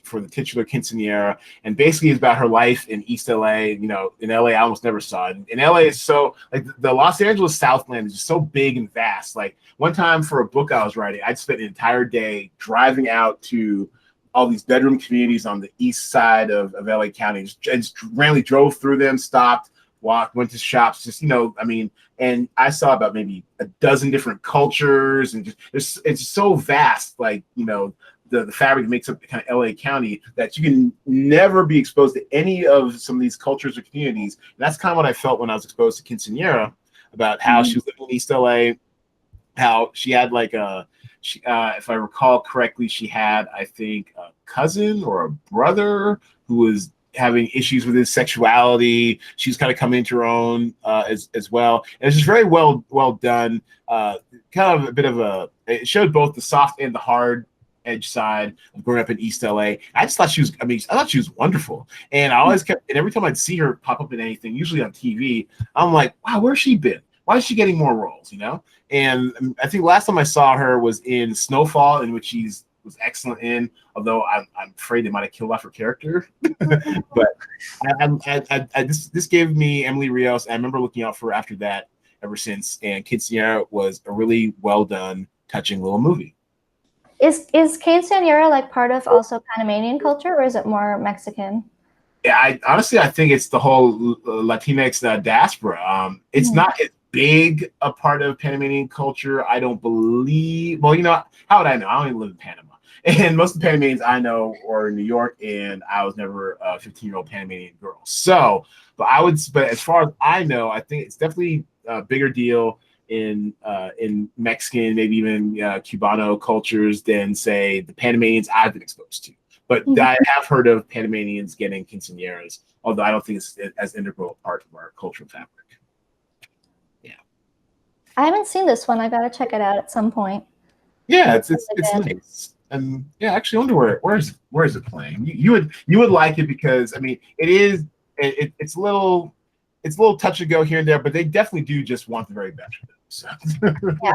for the titular Quinceañera, and basically it's about her life in East LA. You know, in LA, I almost never saw it. In LA, it's so like the Los Angeles Southland is just so big and vast. Like one time for a book I was writing, I'd spent an entire day driving out to all these bedroom communities on the east side of LA County. Just randomly drove through them, stopped, walked, went to shops, and I saw about maybe a dozen different cultures, and it's so vast, like, the fabric that makes up kind of LA County, that you can never be exposed to any of some of these cultures or communities. And that's kind of what I felt when I was exposed to Quinceañera, about how she was living in East LA, how she had if I recall correctly, she had, I think, a cousin or a brother who was having issues with his sexuality. She was kind of coming into her own as well. And it's just very well done. Kind of a bit of it showed both the soft and the hard edge side of growing up in East LA. I just thought she was, I thought she was wonderful. And I always and every time I'd see her pop up in anything, usually on TV, I'm like, wow, where's she been? Why is she getting more roles, And I think last time I saw her was in Snowfall, in which she was excellent in, although I'm afraid they might have killed off her character. But this gave me Emily Rios. I remember looking out for her after that ever since. And Quinceañera was a really well done, touching little movie. Is Quinceañera like part of also Panamanian culture, or is it more Mexican? Yeah, I think it's the whole Latinx diaspora. It's not as big a part of Panamanian culture, I don't believe. Well, how would I know? I don't even live in Panama. And most of the Panamanians I know are in New York, and I was never a 15-year-old Panamanian girl. So, but as far as I know, I think it's definitely a bigger deal in Mexican, maybe even Cubano cultures than, say, the Panamanians I've been exposed to. But I have heard of Panamanians getting quinceañeras, although I don't think it's as integral a part of our cultural fabric. Yeah. I haven't seen this one. I gotta check it out at some point. Yeah, it's nice. And yeah, actually, I wonder where is it playing? You would like it because it's a little touch and go here and there, but they definitely do just want the very best for them. So. Yeah.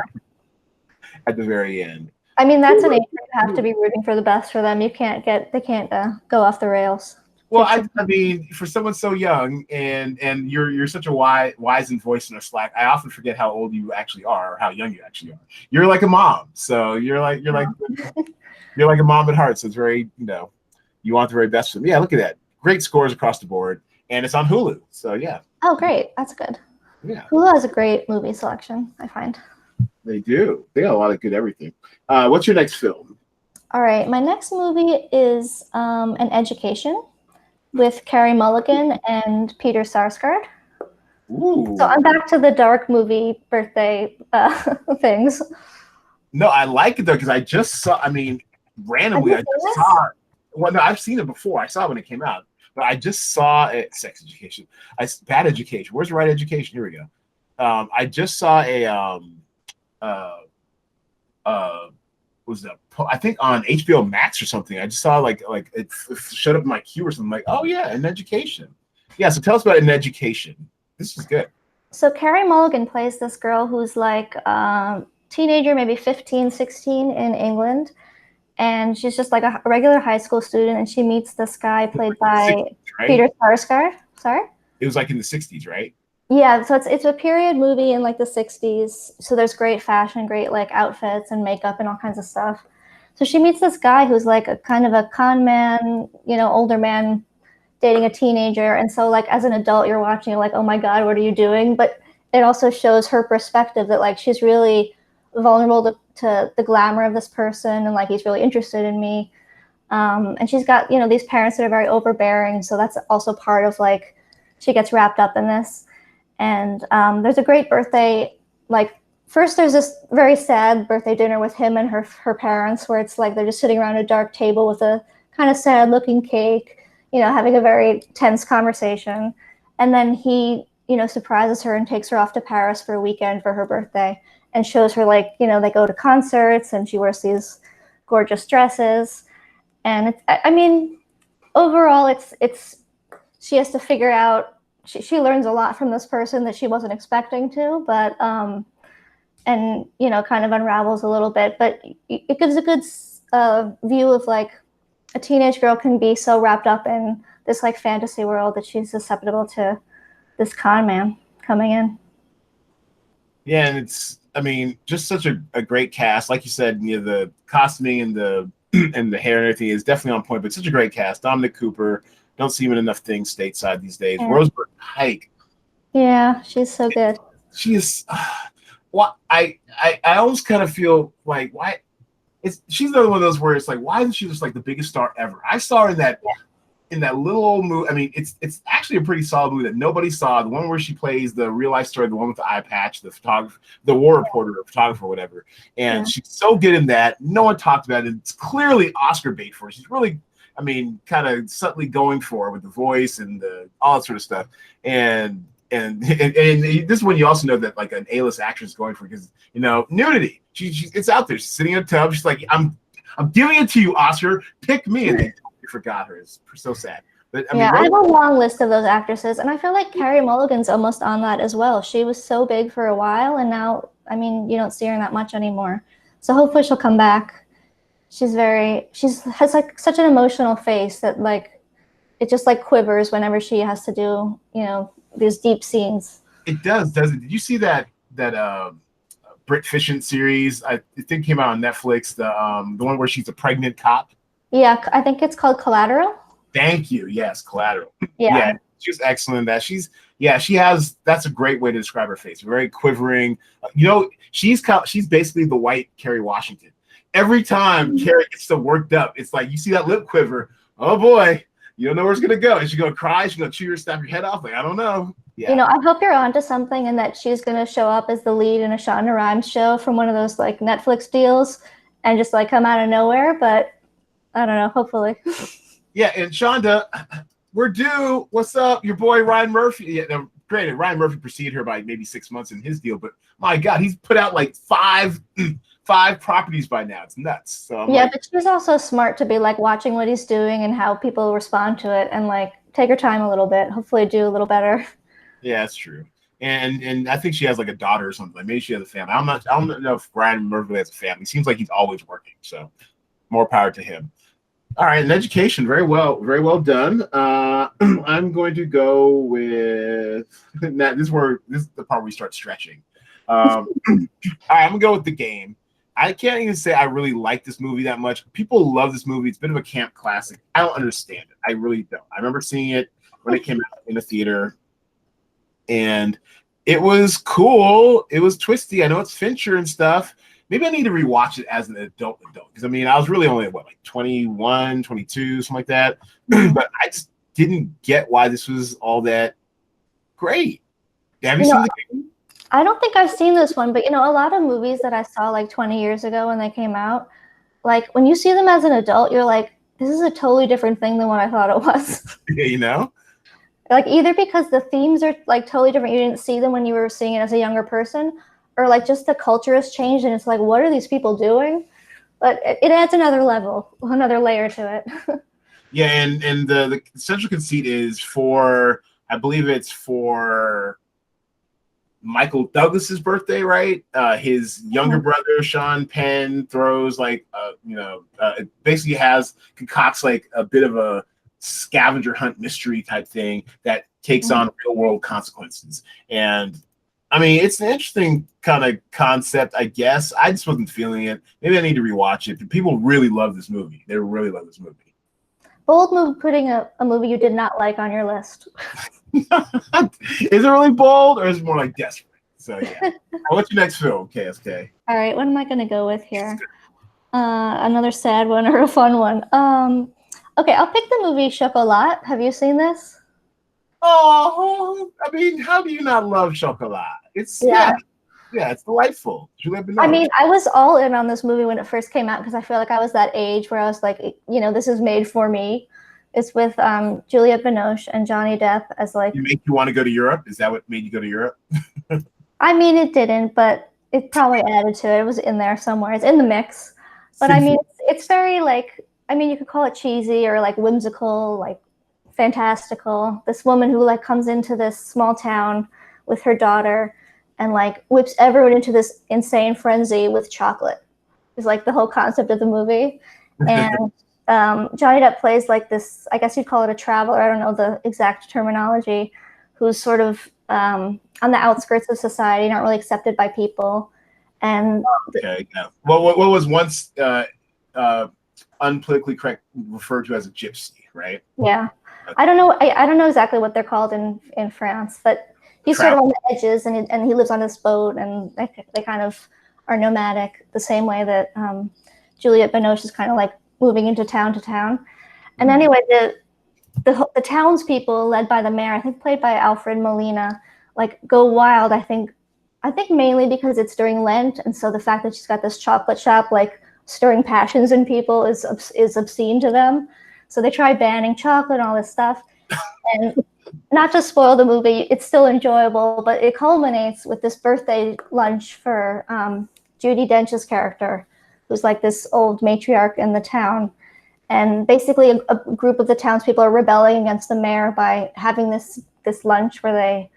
At the very end. That's an age where you have to be rooting for the best for them. They can't go off the rails. Well, for someone so young and you're such a wise and voice in a Slack, I often forget how old you actually are or how young you actually are. You're like a mom, so you're like a mom at heart. So it's very, you want the very best for them. Yeah, look at that, great scores across the board, and it's on Hulu. So yeah. Oh, great, that's good. Yeah, Hulu has a great movie selection, I find. They do. They got a lot of good everything. What's your next film? All right, my next movie is An Education, with Carrie Mulligan and Peter Sarsgaard. Ooh. So I'm back to the dark movie birthday things. No, I like it though, because I just saw, randomly, I just saw it. Well, no, I've seen it before. I saw it when it came out. But I just saw it. Sex Education. Bad Education. Where's the right education? Here we go. I just saw I think on HBO Max or something. I just saw like it showed up in my queue or something. Like, oh yeah, An Education. Yeah, so tell us about An Education. This is good. So Carrie Mulligan plays this girl who's like teenager, maybe 15, 16 in England. And she's just like a regular high school student, and she meets this guy played by 60s, right? Peter Sarsgaard. Sorry? It was like in the 60s, right? Yeah, so it's a period movie in like the 60s. So there's great fashion, great like outfits and makeup and all kinds of stuff. So she meets this guy who's like a kind of a con man, older man dating a teenager. And so like as an adult, you're watching, you're like, oh my God, what are you doing? But it also shows her perspective that like she's really vulnerable to the glamour of this person, and like he's really interested in me. And she's got, these parents that are very overbearing. So that's also part of like, she gets wrapped up in this. And there's a great birthday, like first there's this very sad birthday dinner with him and her parents, where it's like they're just sitting around a dark table with a kind of sad looking cake, having a very tense conversation. And then he, surprises her and takes her off to Paris for a weekend for her birthday, and shows her like, they go to concerts and she wears these gorgeous dresses. And I mean, overall, it's she has to figure out, she learns a lot from this person that she wasn't expecting to, but and kind of unravels a little bit. But it gives a good view of like a teenage girl can be so wrapped up in this like fantasy world that she's susceptible to this con man coming in. Yeah, and it's, I mean, just such a great cast. Like you said, the costuming and the and the hair and everything is definitely on point, but such a great cast. Dominic Cooper, don't see him in enough things stateside these days. Yeah. Roseburg Pike. Yeah, she's so good. She is. What I always kind of feel like, why? She's another one of those where it's like, why isn't she just like the biggest star ever? I saw her in that little old movie. I mean, it's actually a pretty solid movie that nobody saw. The one where she plays the real life story, the one with the eye patch, the photographer, the war reporter or photographer or whatever. And she's so good in that. No one talked about it. It's clearly Oscar bait for her. She's really, I mean, kind of subtly going for it with the voice and all that sort of stuff. And this is when you also know that like an A-list actress is going for, because nudity. It's out there. She's sitting in a tub. She's like, I'm giving it to you, Oscar. Pick me. And they forgot her. It's so sad. But I mean, I have a long list of those actresses, and I feel like Carrie Mulligan's almost on that as well. She was so big for a while, and now, I mean, you don't see her that much anymore. So hopefully she'll come back. She has like such an emotional face that like it just like quivers whenever she has to do these deep scenes. It does, doesn't it? Did you see that Brit Fishent series? I think came out on Netflix. The one where she's a pregnant cop. Yeah, I think it's called Collateral. Thank you. Yes, Collateral. Yeah, she's excellent in that. She has. That's a great way to describe her face. Very quivering. She's basically the white Kerry Washington. Every time Carrie gets so worked up, it's like you see that lip quiver. Oh boy, you don't know where it's gonna go. Is she gonna cry? Is she gonna chew or snap your head off? Like, I don't know. Yeah. I hope you're onto something, and that she's gonna show up as the lead in a Shonda Rhimes show from one of those like Netflix deals, and just like come out of nowhere. But I don't know. Hopefully. Yeah, and Shonda, we're due. What's up, your boy Ryan Murphy? Yeah, now, granted, Ryan Murphy preceded her by maybe 6 months in his deal, but my God, he's put out like five properties by now. It's nuts. So but she's also smart to be like watching what he's doing and how people respond to it, and like take her time a little bit. Hopefully, do a little better. Yeah, that's true. And I think she has like a daughter or something. Like maybe she has a family. I don't know if Ryan Murphy has a family. Seems like he's always working. So more power to him. All right, in education, very well done. I'm going to go with this is the part where we start stretching. All right, I'm gonna go with The Game. I can't even say I really like this movie that much. People love this movie. It's a bit of a camp classic. I don't understand it. I really don't. I remember seeing it when it came out in a theater, and it was cool. It was twisty. I know it's Fincher and stuff. Maybe I need to rewatch it as an adult, because I mean, I was really only like 21, 22, something like that. But I just didn't get why this was all that great. Have you seen The Game? I don't think I've seen this one, but a lot of movies that I saw like 20 years ago when they came out, like when you see them as an adult, you're like, this is a totally different thing than what I thought it was. Yeah, Like either because the themes are like totally different, you didn't see them when you were seeing it as a younger person, or like just the culture has changed and it's like, what are these people doing? But it adds another layer to it. Yeah, and the central conceit is for, I believe it's for Michael Douglas's birthday, right? His younger brother Sean Penn throws like it basically concocts like a bit of a scavenger hunt mystery type thing that takes on real world consequences. And I mean, it's an interesting kind of concept, I guess. I just wasn't feeling it. Maybe I need to rewatch it. But people really love this movie. They really love this movie. Bold move putting a movie you did not like on your list. Is it really bold, or is it more like desperate? So yeah. What's your next film, KSK? All right, what am I going to go with here? Another sad one or a fun one? Okay, I'll pick the movie Chocolat. Have you seen this? Oh, I mean, how do you not love Chocolat? It's it's delightful. I mean, I was all in on this movie when it first came out because I feel like I was that age where I was like, this is made for me. It's with Juliette Binoche and Johnny Depp as like. It make you want to go to Europe? Is that what made you go to Europe? I mean, it didn't, but it probably added to it. It was in there somewhere. It's in the mix. But I mean, it's very like, I mean, you could call it cheesy or like whimsical, like fantastical. This woman who like comes into this small town with her daughter and like whips everyone into this insane frenzy with chocolate is like the whole concept of the movie. And Johnny Depp plays like this, I guess you'd call it a traveler, I don't know the exact terminology, who's sort of on the outskirts of society, not really accepted by people. And well, what was once unpolitically correct referred to as a gypsy, right? Yeah. Okay. I don't know exactly what they're called in France, but he's sort of on the edges, and he lives on this boat, and they kind of are nomadic the same way that Juliette Binoche is kind of like moving into town to town. And anyway, the townspeople led by the mayor, I think played by Alfred Molina, like go wild. I think mainly because it's during Lent, and so the fact that she's got this chocolate shop like stirring passions in people is obscene to them. So they try banning chocolate and all this stuff. And not to spoil the movie, it's still enjoyable, but it culminates with this birthday lunch for Judi Dench's character, who's like this old matriarch in the town. And basically a group of the townspeople are rebelling against the mayor by having this lunch where they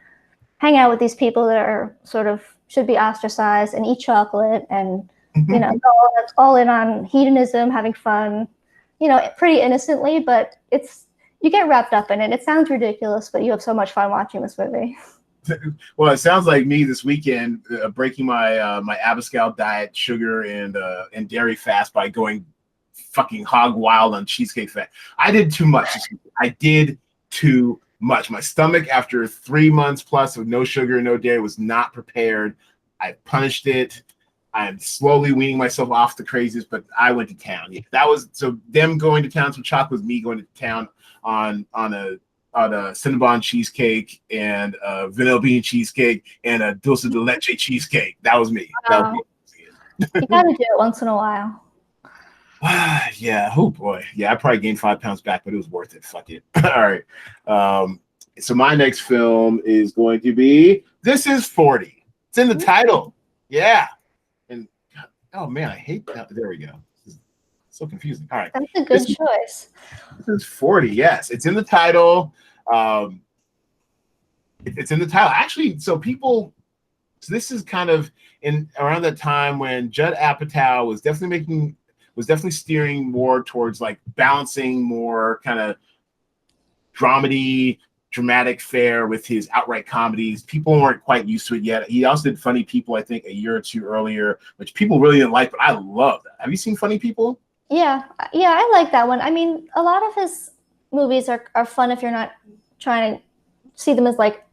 hang out with these people that are sort of should be ostracized and eat chocolate and, all in on hedonism, having fun, pretty innocently, but you get wrapped up in it. It sounds ridiculous, but you have so much fun watching this movie. Well, it sounds like me this weekend breaking my my Abascal diet, sugar and dairy fast by going fucking hog wild on cheesecake fat. I did too much. I did too much. My stomach, after 3 months plus of no sugar, no dairy, was not prepared. I punished it. I'm slowly weaning myself off the craziest, but I went to town. Yeah, that was so them going to town. Some chocolate was me going to town on a Cinnabon cheesecake and a vanilla bean cheesecake and a dulce de leche cheesecake. That was me. That was me. You gotta do it once in a while. Yeah. Oh boy. Yeah. I probably gained 5 pounds back, but it was worth it. Fuck it. All right. So my next film is going to be This Is 40. It's in the title. Yeah. And oh man, I hate that. There we go. So confusing. All right. That's a good choice. This is 40. Yes. It's in the title. It's in the title. Actually, so this is kind of in around that time when Judd Apatow was definitely steering more towards like balancing more kind of dramatic fare with his outright comedies. People weren't quite used to it yet. He also did Funny People, I think, a year or two earlier, which people really didn't like, but I love that. Have you seen Funny People? Yeah, I like that one. I mean, a lot of his movies are fun if you're not trying to see them as like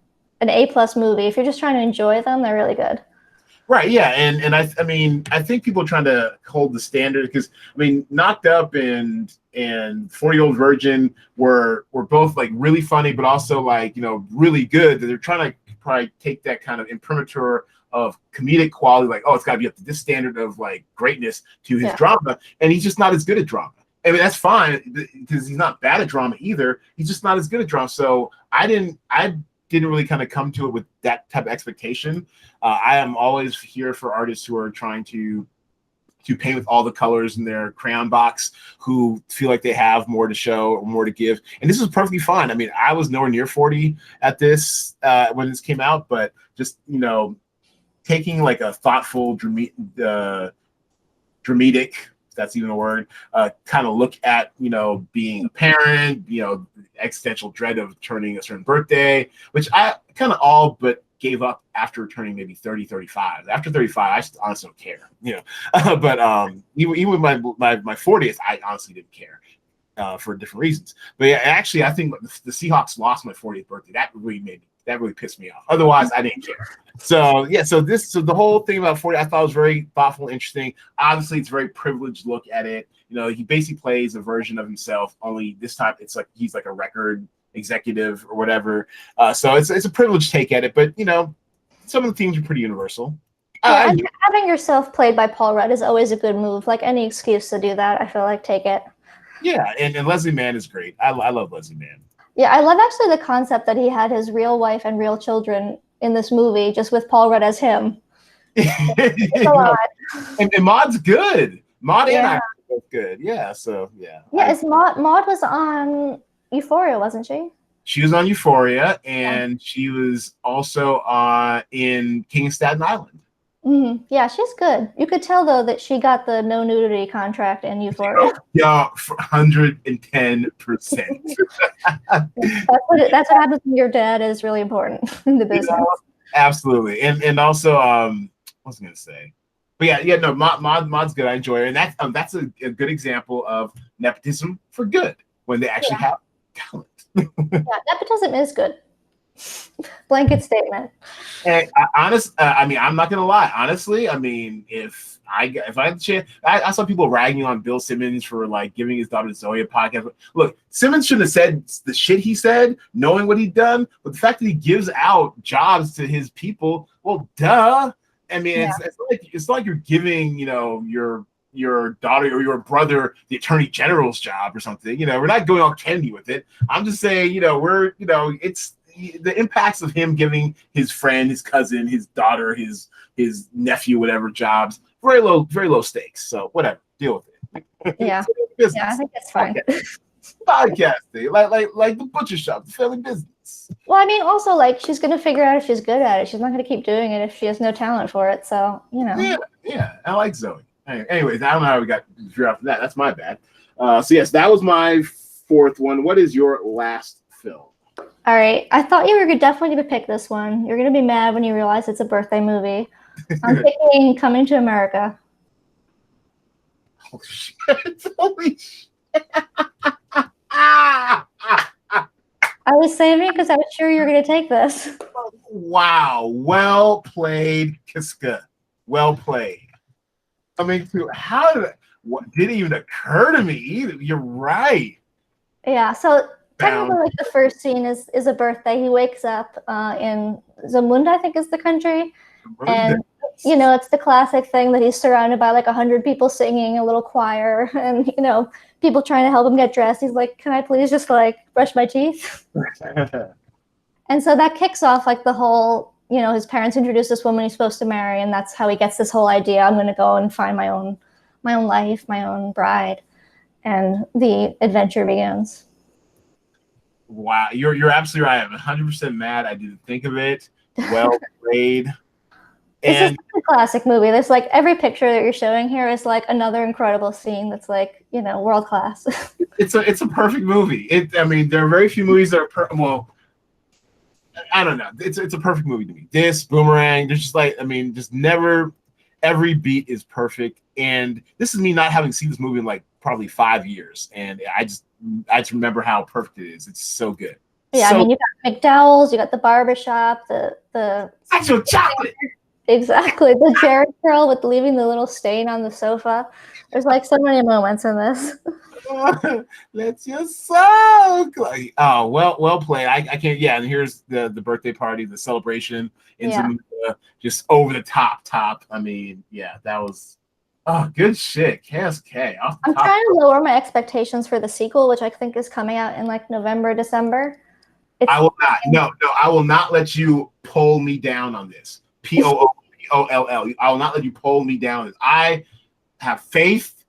an A+ movie. If you're just trying to enjoy them, they're really good. Right, yeah, and I mean, I think people are trying to hold the standard because I mean, Knocked Up and 40-Year-Old Virgin were both like really funny, but also like really good. They're trying to probably take that kind of imprimatur of comedic quality, like it's got to be up to this standard of like greatness to his drama, and he's just not as good at drama. I mean, that's fine because he's not bad at drama either. He's just not as good at drama. So I didn't really kind of come to it with that type of expectation. I am always here for artists who are trying to to paint with all the colors in their crayon box who feel like they have more to show or more to give. And this was perfectly fine. I mean, I was nowhere near 40 at this when this came out, but just, you know, taking like a thoughtful, dramatic, if that's even a word, kind of look at, you know, being a parent, you know, existential dread of turning a certain birthday, which I kind of all but gave up after turning maybe 30, 35. After 35, I just honestly don't care, you know. But even my 40th, I honestly didn't care for different reasons. But yeah, actually, I think the Seahawks lost my 40th birthday. That really pissed me off. Otherwise, I didn't care. So yeah, so the whole thing about 40, I thought was very thoughtful, interesting. Obviously, it's a very privileged look at it. You know, he basically plays a version of himself, only this time it's like he's like a record executive or whatever. So it's a privileged take at it, but you know, some of the themes are pretty universal. Yeah, and having yourself played by Paul Rudd is always a good move. Like any excuse to do that, I feel like take it. Yeah, and Leslie Mann is great. I love Leslie Mann. Yeah, I love actually the concept that he had his real wife and real children in this movie, just with Paul Rudd as him. It's a lot. And Maud's good. Maud and I are both good. Yeah, so yeah. Yeah, Maud was on Euphoria, wasn't she? She was on Euphoria, and she was also in King of Staten Island. Mm-hmm. Yeah, she's good. You could tell though that she got the no nudity contract in Euphoria. Yeah, 110%. That's what happens when your dad is really important in the business. Yeah, absolutely, and also what was I gonna say? But yeah, no, Maud's good. I enjoy her, and that's a good example of nepotism for good when they actually have talent. Yeah, nepotism is good. Blanket statement. And I mean, I'm not gonna lie. Honestly, I mean, if I had the chance, I saw people ragging on Bill Simmons for like giving his daughter Zoe a podcast. Look, Simmons shouldn't have said the shit he said, knowing what he'd done. But the fact that he gives out jobs to his people, well, duh. I mean, it's like you're giving, you know, your daughter or your brother the attorney general's job or something. You know, we're not going all Kennedy with it. I'm just saying, you know, it's the impacts of him giving his friend, his cousin, his daughter, his nephew, whatever jobs, very low stakes. So whatever, deal with it. Yeah, yeah, I think that's fine. Podcasting, like the butcher shop, the family business. Well, I mean, also like she's gonna figure out if she's good at it. She's not gonna keep doing it if she has no talent for it. So you know. Yeah, I like Zoe. Anyways, I don't know how we got through after that. That's my bad. So yes, that was my fourth one. What is your last film? All right. I thought you were definitely going to pick this one. You're going to be mad when you realize it's a birthday movie. I'm picking Coming to America. Oh, shit. Holy shit. I was saving because I was sure you were going to take this. Wow. Well played, Kiska. Well played. Coming to, what didn't even occur to me either. You're right. Yeah. So technically, like the first scene is a birthday. He wakes up in Zamunda, I think is the country. And, you know, it's the classic thing that he's surrounded by like 100 people singing, a little choir, and, you know, people trying to help him get dressed. He's like, can I please just like brush my teeth? And so that kicks off like the whole, you know, his parents introduce this woman he's supposed to marry. And that's how he gets this whole idea. I'm going to go and find my own life, my own bride. And the adventure begins. Wow, you're absolutely right. I'm 100% mad. I didn't think of it. Well played. This is a classic movie. There's like every picture that you're showing here is like another incredible scene that's like, you know, world class. It's a perfect movie. I mean, there are very few movies that are well. I don't know. It's a perfect movie to me. This Boomerang. There's just like, I mean, just never. Every beat is perfect, and this is me not having seen this movie in like probably 5 years, and I just remember how perfect it is. It's so good. Yeah, I mean, you got McDowell's, you got the barbershop, the actual chocolate. Exactly, the Jerry curl with leaving the little stain on the sofa. There's like so many moments in this. Let's just soak. Oh, well played. I can't. Yeah, and here's the birthday party, the celebration in Zamunda, just over the top. I mean, yeah, that was good shit. KSK. I'm trying to lower my expectations for the sequel, which I think is coming out in like November, December. I will not. No, I will not let you pull me down on this. POOPOLL. I will not let you pull me down. have faith.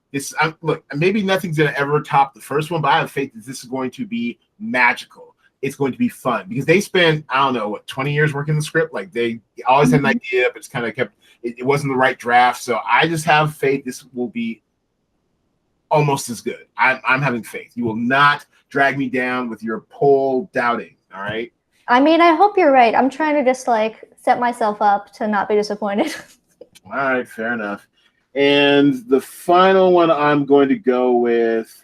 Look, maybe nothing's gonna ever top the first one, but I have faith that this is going to be magical. It's going to be fun because they spent, I don't know, 20 years working the script. Like they always had an idea, but it's kind of it wasn't the right draft. So I just have faith this will be almost as good. I'm having faith. You will not drag me down with your poll doubting. All right. I mean, I hope you're right. I'm trying to just like set myself up to not be disappointed. All right, fair enough. And the final one I'm going to go with,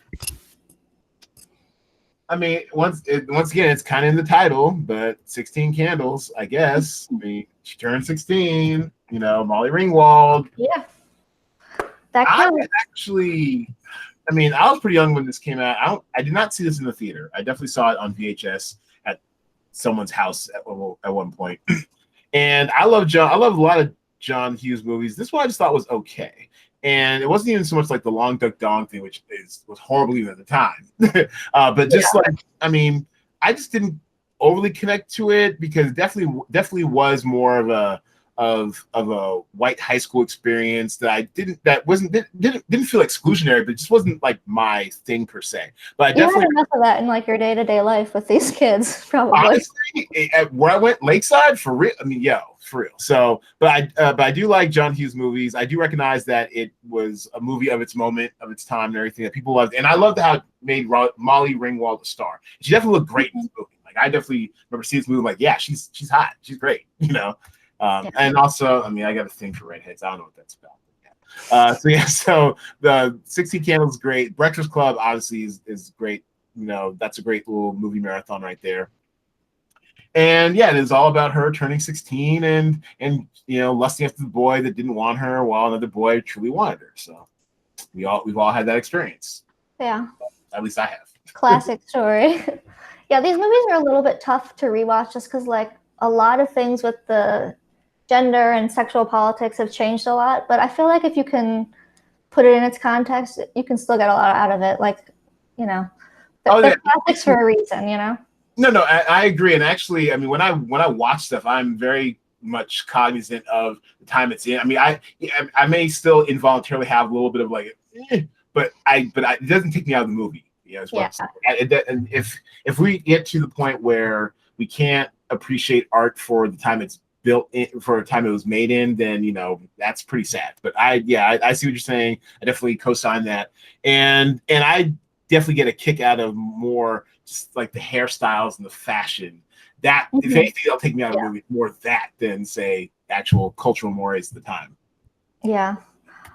I mean, once again, it's kind of in the title, but 16 Candles, I guess. I mean, she turned 16, Molly Ringwald. Yeah. That counts. I mean, I was pretty young when this came out. I did not see this in the theater. I definitely saw it on VHS at someone's house at one point. And I love a lot of John Hughes movies. This one I just thought was okay. And it wasn't even so much like the Long Duck Dong thing, which was horrible even at the time. But just I just didn't overly connect to it because it definitely was more of a white high school experience that didn't feel exclusionary, but it just wasn't like my thing per se. But I definitely had enough of that in like your day-to-day life with these kids, probably. Honestly, where I went, Lakeside, for real. I mean, for real. So, but I do like John Hughes movies. I do recognize that it was a movie of its moment, of its time, and everything that people loved. And I loved how it made Molly Ringwald a star. She definitely looked great in this movie. Like I definitely remember seeing this movie. Like, yeah, she's hot. She's great. And also, I mean, I got a thing for redheads. I don't know what that's about. So the 16 Candles is great. Breakfast Club obviously is great. That's a great little movie marathon right there. And yeah, it is all about her turning 16 and lusting after the boy that didn't want her while another boy truly wanted her. So we've all had that experience. Yeah. At least I have. Classic story. Yeah, these movies are a little bit tough to rewatch just because like a lot of things with the gender and sexual politics have changed a lot. But I feel like if you can put it in its context, you can still get a lot out of it. Like, they're classics for a reason, No, I agree. And actually, I mean, when I watch stuff, I'm very much cognizant of the time it's in. I mean, I may still involuntarily have a little bit of like, but it doesn't take me out of the movie. As well. Yeah. And if we get to the point where we can't appreciate art for the time it's built in, for a time it was made in, then that's pretty sad. But I see what you're saying. I definitely co-sign that, and I definitely get a kick out of more just like the hairstyles and the fashion. That if anything, that'll take me out of the movie more that than say actual cultural mores at the time. Yeah,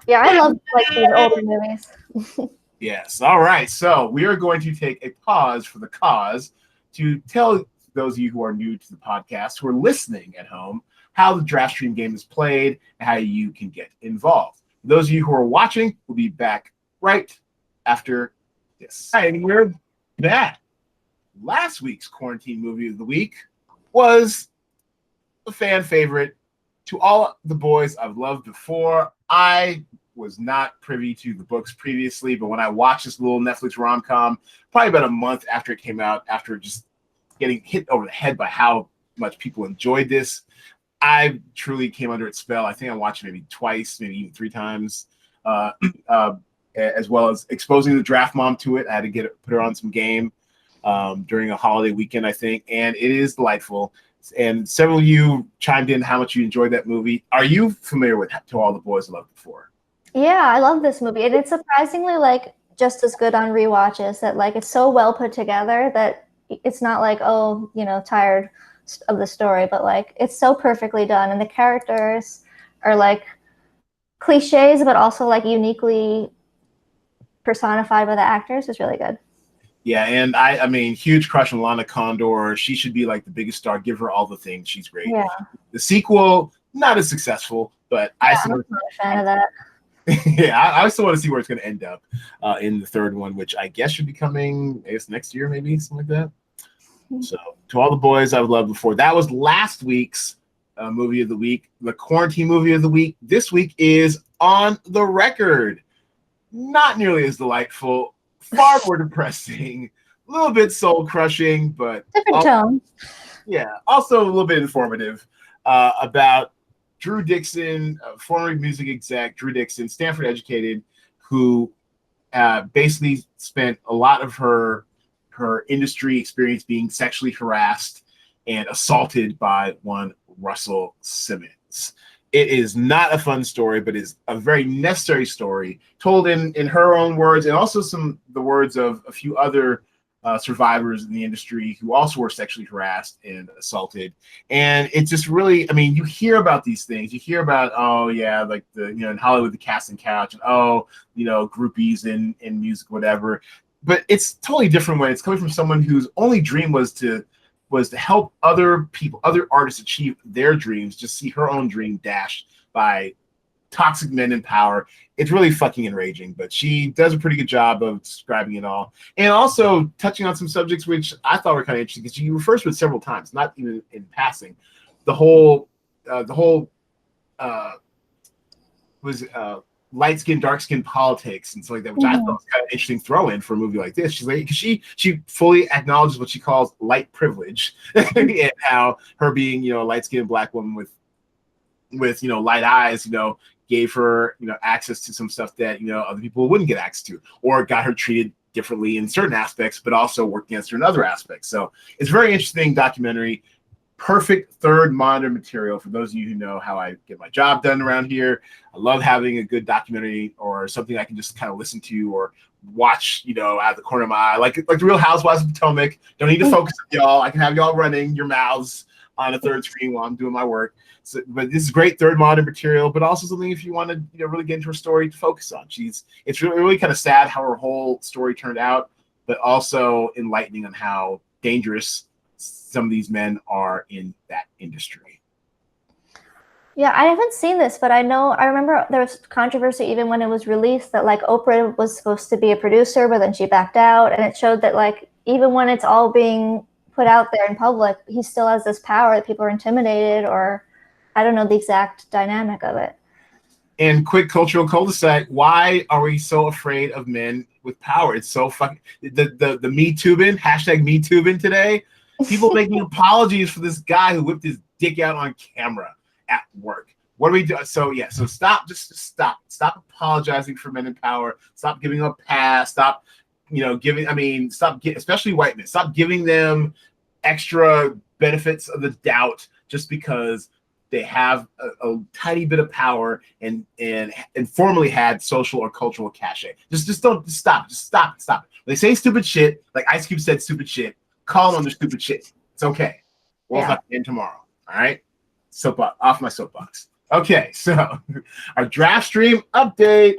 I love like these older movies. Yes. All right. So we are going to take a pause for the cause to tell those of you who are new to the podcast, who are listening at home, how the DraftStream game is played and how you can get involved. For those of you who are watching, we'll be back right after this. All right, and we're back. Last week's quarantine movie of the week was a fan favorite. To all the boys I've loved before, I was not privy to the books previously, but when I watched this little Netflix rom-com, probably about a month after it came out, after just getting hit over the head by how much people enjoyed this, I truly came under its spell. I think I watched it maybe twice, maybe even 3 times, as well as exposing the draft mom to it. I had to put her on some game during a holiday weekend, I think, and it is delightful. And several of you chimed in how much you enjoyed that movie. Are you familiar with To All the Boys I Loved Before? Yeah, I love this movie, and it's surprisingly like just as good on rewatches. That like it's so well put together that it's not like tired of the story, but like it's so perfectly done, and the characters are like cliches, but also like uniquely personified by the actors. It's really good. Yeah, and I mean, huge crush on Lana Condor. She should be like the biggest star. Give her all the things. She's great. Yeah. The sequel, not as successful, but I'm not a fan of that. Yeah, I still want to see where it's going to end up in the third one, which I guess should be coming, I guess, next year, maybe, something like that. So, To All the Boys I've Loved Before. That was last week's movie of the week, the quarantine movie of the week. This week is On the Record. Not nearly as delightful, far more depressing, a little bit soul-crushing, but different tone. Yeah, also a little bit informative about Drew Dixon, former music exec, Drew Dixon, Stanford educated, who basically spent a lot of her industry experience being sexually harassed and assaulted by one Russell Simmons. It is not a fun story, but is a very necessary story told in her own words, and also the words of a few other survivors in the industry who also were sexually harassed and assaulted. And it's just really, I mean, you hear about these things. You hear about, oh yeah, like in Hollywood, the casting couch, and groupies in music, whatever. But it's totally different when it's coming from someone whose only dream was to help other people, other artists achieve their dreams. Just see her own dream dashed by toxic men in power. It's really fucking enraging, but she does a pretty good job of describing it all, and also touching on some subjects which I thought were kind of interesting because she refers to it several times, not even in passing. The whole light skin, dark skin politics and stuff like that, which I thought was kind of interesting throw in for a movie like this. She's like, she fully acknowledges what she calls light privilege and how her being a light skinned black woman with light eyes, gave her, access to some stuff that, other people wouldn't get access to, or got her treated differently in certain aspects, but also worked against her in other aspects. So it's a very interesting documentary. Perfect third monitor material for those of you who know how I get my job done around here. I love having a good documentary or something I can just kind of listen to or watch, out of the corner of my eye, like the Real Housewives of Potomac. Don't need to focus on y'all. I can have y'all running your mouths on a third screen while I'm doing my work. So, but this is great third monitor material, but also something if you want to really get into her story to focus on. It's really kind of sad how her whole story turned out, but also enlightening on how dangerous some of these men are in that industry. Yeah, I haven't seen this, but I remember there was controversy even when it was released that like Oprah was supposed to be a producer, but then she backed out, and it showed that like even when it's all being put out there in public, he still has this power that people are intimidated, or I don't know the exact dynamic of it. And quick cultural cul-de-sac, why are we so afraid of men with power? It's so fucking the Me Tubing, hashtag Me Tubing today. People making apologies for this guy who whipped his dick out on camera at work. What do we do? So stop, just stop apologizing for men in power. Stop giving them a pass. Stop, especially white men. Stop giving them extra benefits of the doubt just because they have a tiny bit of power and formerly had social or cultural cachet. Stop it. They say stupid shit, like Ice Cube said stupid shit. Call them on their stupid shit. It's okay. We'll have to end tomorrow. All right? Off my soapbox. Okay, so our DraftStream update.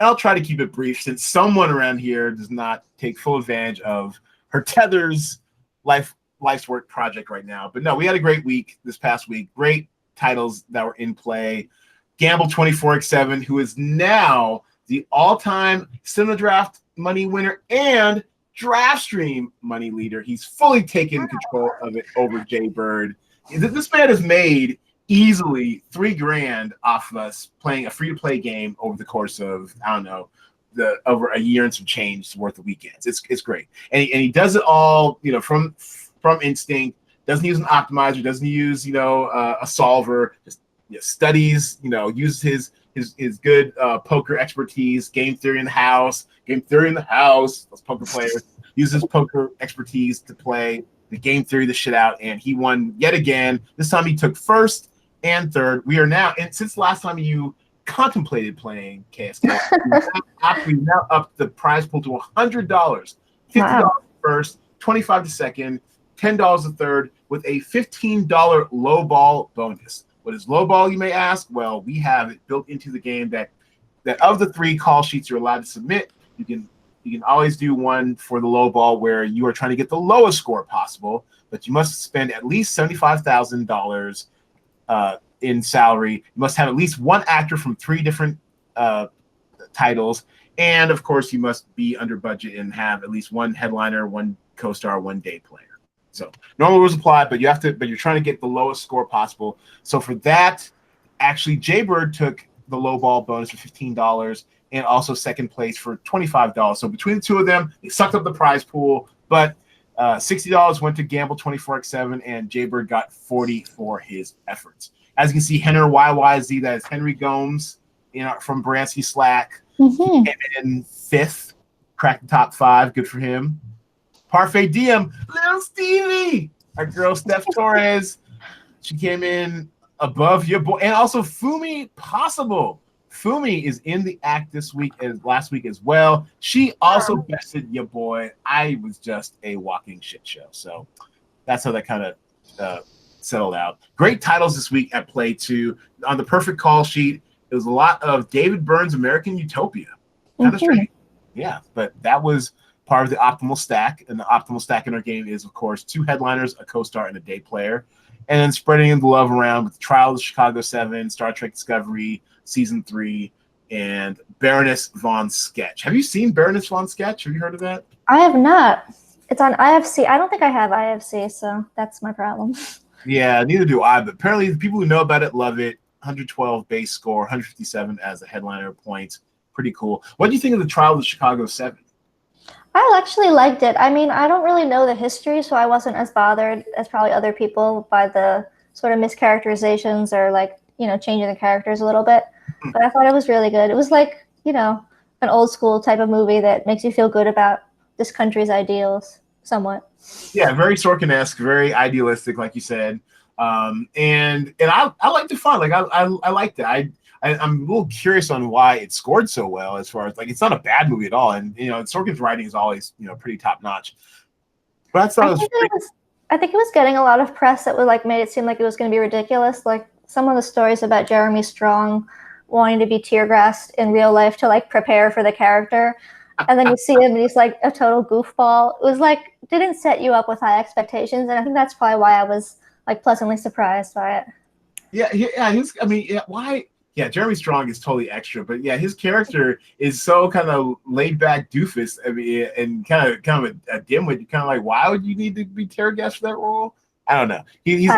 I'll try to keep it brief since someone around here does not take full advantage of her Tether's life's work project right now. But no, we had a great week this past week. Great titles that were in play. Gamble 24x7, who is now the all-time Cinema Draft money winner and DraftStream money leader. He's fully taken control of it over Jay Bird. This man has made easily $3,000 off of us playing a free-to-play game over the course of, I don't know, over a year and some change worth of weekends. It's great. And he does it all, from instinct. Doesn't use an optimizer, doesn't use, a solver, just studies, uses his good poker expertise, game theory in the house, those poker players, uses poker expertise to play the game theory, the shit out, and he won yet again. This time he took first and third. We are now, and since the last time you contemplated playing KSK, we now up the prize pool to $100, $50 first, $25 to second, $10 a third, with a $15 low ball bonus. What is low ball, you may ask? Well, we have it built into the game that of the 3 call sheets you're allowed to submit, you can always do one for the low ball where you are trying to get the lowest score possible, but you must spend at least $75,000 in salary. You must have at least one actor from 3 different titles, and of course, you must be under budget and have at least one headliner, one co-star, one day player. So normal rules apply, but you're trying to get the lowest score possible. So for that, actually, Jaybird took the low ball bonus for $15 and also second place for $25. So between the two of them, they sucked up the prize pool, but $60 went to Gamble 24x7, and Jaybird got $40 for his efforts. As you can see, Henry YYZ, that is Henry Gomes, from Bransky Slack. Mm-hmm. Came in 5th, cracked the top 5. Good for him. Parfait Diem, Little Stevie, our girl Steph Torres. She came in above your boy, and also Fumi Possible. Fumi is in the act this week and last week as well. She also bested your boy. I was just a walking shit show. So that's how that kind of settled out. Great titles this week at play too. On the perfect call sheet, it was a lot of David Byrne's American Utopia. Kind of strange. Yeah, but that was part of the optimal stack. And the optimal stack in our game is, of course, 2 headliners, a co-star, and a day player. And then spreading the love around with Trial of Chicago 7, Star Trek Discovery, Season 3, and Baroness Von Sketch. Have you seen Baroness Von Sketch? Have you heard of that? I have not. It's on IFC. I don't think I have IFC, so that's my problem. Yeah, neither do I. But apparently the people who know about it love it. 112 base score, 157 as a headliner points. Pretty cool. What do you think of the Trial of the Chicago 7? I actually liked it. I mean, I don't really know the history, so I wasn't as bothered as probably other people by the sort of mischaracterizations or changing the characters a little bit. But I thought it was really good. It was like, an old school type of movie that makes you feel good about this country's ideals somewhat. Yeah, very Sorkin-esque, very idealistic, like you said. And I liked the fun. Like I liked it. I'm a little curious on why it scored so well. As far as it's not a bad movie at all, and Sorkin's writing is always pretty top notch. But that's I think it was getting a lot of press that would made it seem like it was going to be ridiculous. Like some of the stories about Jeremy Strong wanting to be tear gassed in real life to prepare for the character, and then you see him and he's a total goofball. It was didn't set you up with high expectations, and I think that's probably why I was pleasantly surprised by it. Yeah. Why? Yeah, Jeremy Strong is totally extra, but yeah, his character is so kind of laid back doofus. I mean, and kind of a dimwit. Kind of why would you need to be tear gassed for that role? I don't know. He's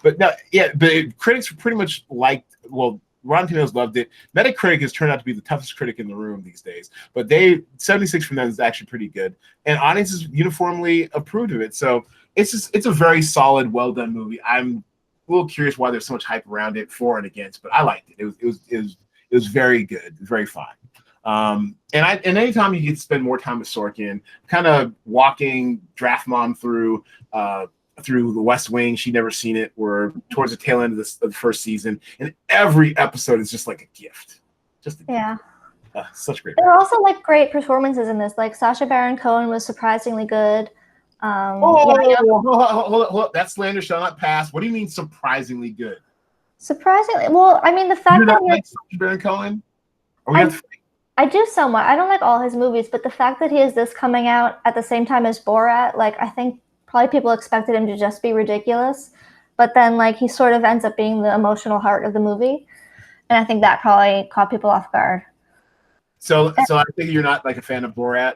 but no, yeah. But critics pretty much liked. Well, Rotten Tomatoes loved it. Metacritic has turned out to be the toughest critic in the room these days. But 76 from them is actually pretty good, and audiences uniformly approved of it. So it's a very solid, well done movie. I'm a little curious why there's so much hype around it for and against, but I liked it. It was very good, very fun. And anytime you get to spend more time with Sorkin, kind of walking Draft Mom through The West Wing. She'd never seen it. We're towards the tail end of the first season, and every episode is just like a gift. Just a gift. Such great. There are also great performances in this. Sacha Baron Cohen was surprisingly good. Hold up. That slander shall not pass. What do you mean surprisingly good? Surprisingly, well, I mean the fact that Sacha Baron Cohen. I do somewhat. I don't like all his movies, but the fact that he has this coming out at the same time as Borat, I think probably people expected him to just be ridiculous, but then he sort of ends up being the emotional heart of the movie, and I think that probably caught people off guard. So I think you're not a fan of Borat.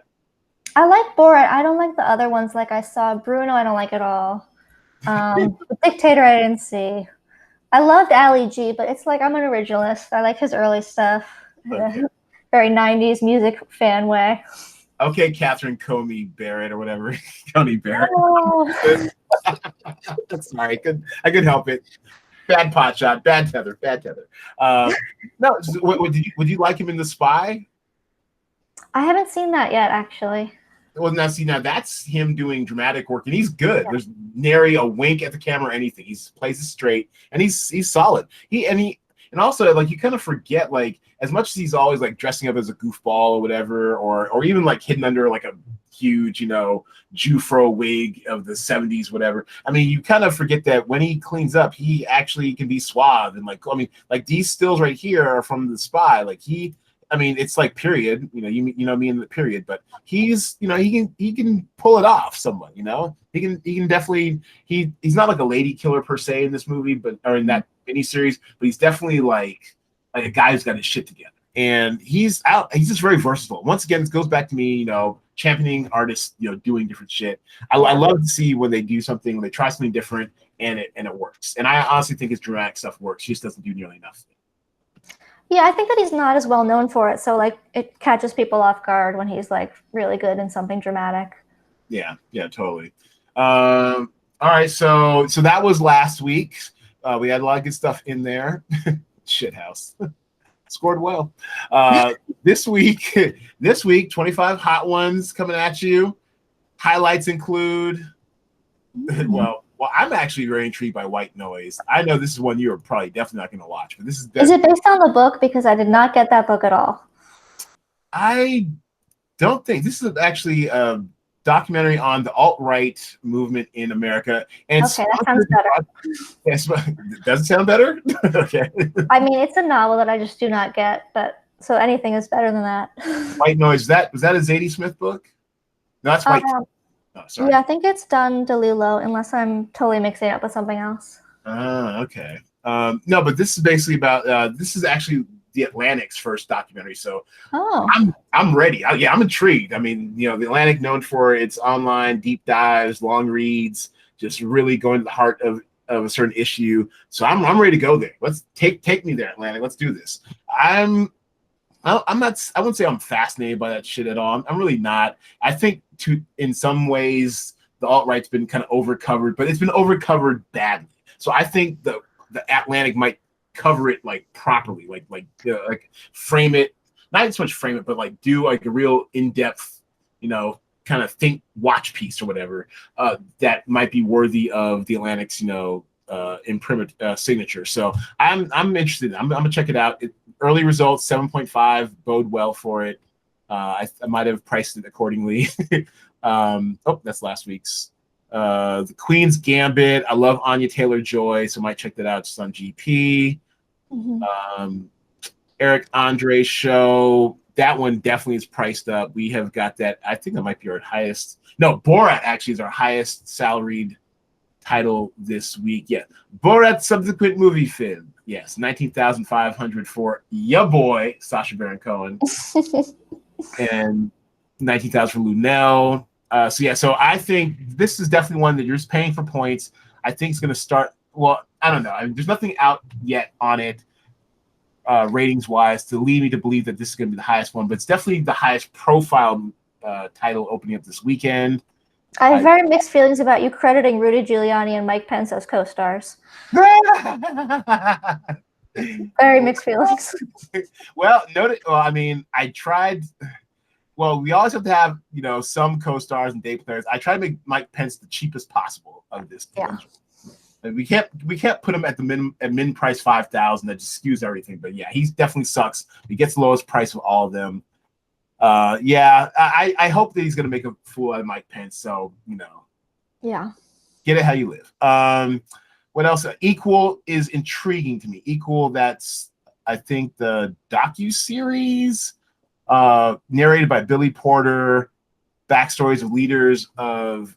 I like Borat. I don't like the other ones. I saw Bruno. I don't like at all. The Dictator I didn't see. I loved Ali G, but it's I'm an originalist. I like his early stuff. Okay. Very 90s music fan way. Okay, Catherine Comey Barrett or whatever. Coney Barrett. Oh. Sorry, I could help it. Bad pot shot. Bad tether. No, would you like him in The Spy? I haven't seen that yet, actually. Well, now that's him doing dramatic work, and he's good. Yeah. There's nary a wink at the camera or anything. He plays it straight, and he's solid. And also you kind of forget as much as he's always dressing up as a goofball or whatever, or even hidden under a huge Jufro wig of the 70s, whatever. I mean, you kind of forget that when he cleans up, he actually can be suave and these stills right here are from The Spy. It's period, you know me in the period, but he's he can pull it off somewhat, he can definitely he's not a lady killer per se in this movie, or in that miniseries, but he's definitely a guy who's got his shit together, and he's just very versatile. Once again, it goes back to me, championing artists, doing different shit. I love to see when they do something, when they try something different and it works. And I honestly think his dramatic stuff works. He just doesn't do nearly enough. Yeah, I think that he's not as well known for it, so it catches people off guard when he's really good in something dramatic. Yeah, totally. All right, so that was last week. We had a lot of good stuff in there. Shithouse. Scored well. This week, 25 hot ones coming at you. Highlights include, well, I'm actually very intrigued by White Noise. I know this is one you're probably definitely not going to watch, but this is. Is it based on the book? Because I did not get that book at all. I don't think this is actually a documentary on the alt-right movement in America. And okay, that sounds better. Yes, does it sound better? Okay. I mean, it's a novel that I just do not get, but so anything is better than that. White Noise. Was that a Zadie Smith book? No, that's White. Oh, sorry. Yeah, I think it's Don DeLillo, unless I'm totally mixing it up with something else. Okay. No, but this is basically about. This is actually the Atlantic's first documentary, so I'm ready. I'm intrigued. I mean, the Atlantic, known for its online deep dives, long reads, just really going to the heart of a certain issue. So I'm ready to go there. Let's take me there, Atlantic. Let's do this. I'm not. I wouldn't say I'm fascinated by that shit at all. I'm really not. I think in some ways the alt-right's been kind of overcovered, but it's been overcovered badly. So I think the Atlantic might cover it like properly, like frame it, not so much frame it, but like do like a real in-depth, kind of watch piece or whatever that might be worthy of the Atlantic's imprimatur signature. So I'm interested. I'm gonna check it out. Early results 7.5 bode well for it. I might have priced it accordingly. That's last week's. The Queen's Gambit. I love Anya Taylor-Joy, so I might check that out just on GP. Mm-hmm. Eric Andre's show. That one definitely is priced up. We have got that. I think that might be our highest. No, Borat actually is our highest salaried title this week. Yeah, Borat subsequent movie film. Yes, 19,500 for ya boy Sacha Baron Cohen, and 19,000 for Lunel. So I think this is definitely one that you're just paying for points. I think it's going to start. Well, I don't know. I mean, there's nothing out yet on it, ratings-wise, to lead me to believe that this is going to be the highest one. But it's definitely the highest profile title opening up this weekend. I have very mixed feelings about you crediting Rudy Giuliani and Mike Pence as co-stars. Very mixed feelings. Well, I mean, I tried. Well, we always have to have, some co-stars and day players. I try to make Mike Pence the cheapest possible of this. Yeah. And we can't put him at the min price 5,000. That just skews everything. But yeah, he definitely sucks. He gets the lowest price of all of them. I hope that he's gonna make a fool out of Mike Pence. So yeah, get it how you live. What else? Equal is intriguing to me. Equal, that's I think the docu-series. Narrated by Billy Porter, backstories of leaders of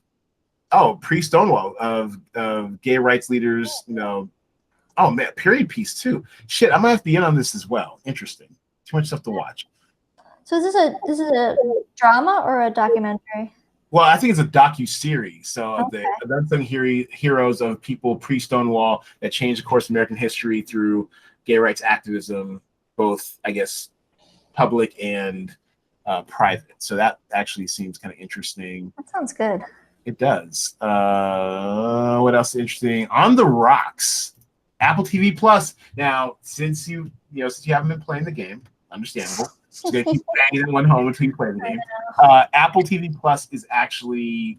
pre-Stonewall of gay rights leaders, oh man, period piece too. Shit, I might have to be in on this as well. Interesting. Too much stuff to watch. So is this a drama or a documentary? Well, I think it's a docu-series. So the unsung heroes of people pre-Stonewall that changed the course of American history through gay rights activism, both, I guess, public and private. So that actually seems kind of interesting. That sounds good. It does. What else is interesting? On the Rocks, Apple TV Plus. Now, since you haven't been playing the game, understandable. You're gonna keep banging in one home until you play the game. Apple TV Plus is actually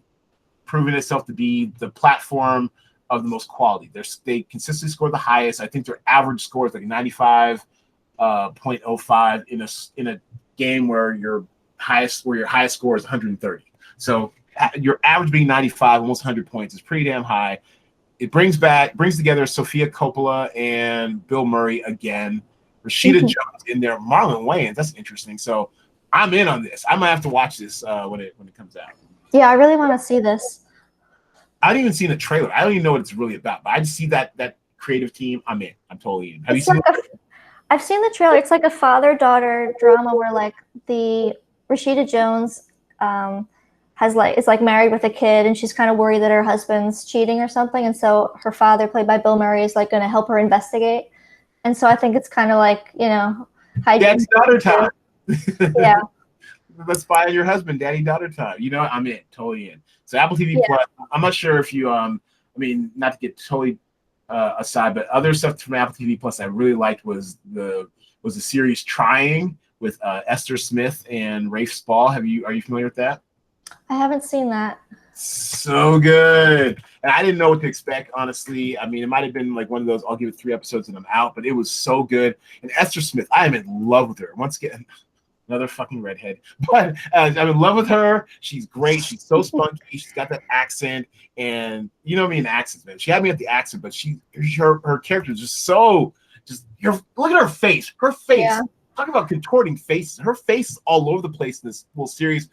proving itself to be the platform of the most quality. They consistently score the highest. I think their average score is like 95. 0.05 in a game where your highest score is 130. So your average being 95, almost 100 points, is pretty damn high. It brings together Sofia Coppola and Bill Murray again. Rashida Jones in there, Marlon Wayans. That's interesting. So I'm in on this. I might have to watch this when it comes out. Yeah, I really want to see this. I haven't even seen the trailer. I don't even know what it's really about. But I just see that creative team. I'm in. I'm totally in. Have you seen it? I've seen the trailer. It's like a father-daughter drama where like the Rashida Jones is married with a kid, and she's kind of worried that her husband's cheating or something, and so her father, played by Bill Murray, is like going to help her investigate. And so I think it's kind of like daddy daughter time. Yeah. Let's spy on your husband, daddy daughter time. I'm in, totally in. So Apple TV Plus. I'm not sure if you not to get totally aside, but other stuff from Apple TV Plus I really liked was the series Trying with Esther Smith and Rafe Spall. Are you familiar with that? I haven't seen that. So good. And I didn't know what to expect, honestly. I mean, it might have been like one of those, I'll give it 3 episodes and I'm out, but it was so good. And Esther Smith, I am in love with her. Once again, another fucking redhead. But I'm in love with her. She's great. She's so spunky. She's got that accent. And you know me in accents, man. She had me at the accent, but her character is just so, look at her face. Her face. Yeah. Talk about contorting faces. Her face is all over the place in this little series.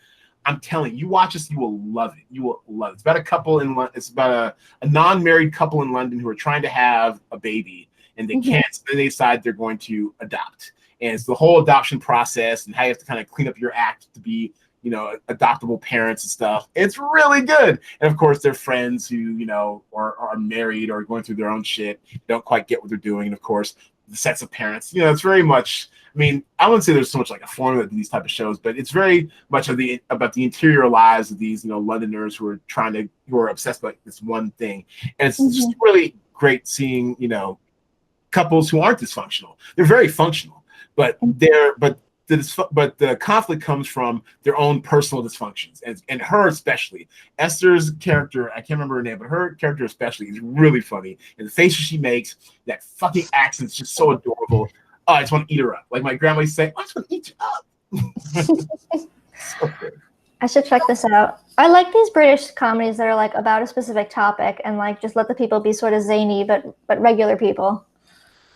I'm telling you, you watch this, you will love it. You will love it. It's about a couple it's about a non-married couple in London who are trying to have a baby, and they can't. So they decide they're going to adopt, and it's the whole adoption process and how you have to kind of clean up your act to be, adoptable parents and stuff. It's really good. And of course, they're friends who, are married or going through their own shit, don't quite get what they're doing, and of course, the sets of parents. It's very much. I mean, I wouldn't say there's so much like a formula to these type of shows, but it's very much about the interior lives of these, Londoners who are obsessed with this one thing. And it's just really great seeing, couples who aren't dysfunctional. They're very functional, but the conflict comes from their own personal dysfunctions, and her especially. Esther's character, I can't remember her name, but her character especially is really funny. And the faces she makes, that fucking accent's just so adorable. Oh, I just want to eat her up. Like my grandma used to say, I just want to eat you up. So good. I should check this out. I like these British comedies that are like about a specific topic and like just let the people be sort of zany, but regular people.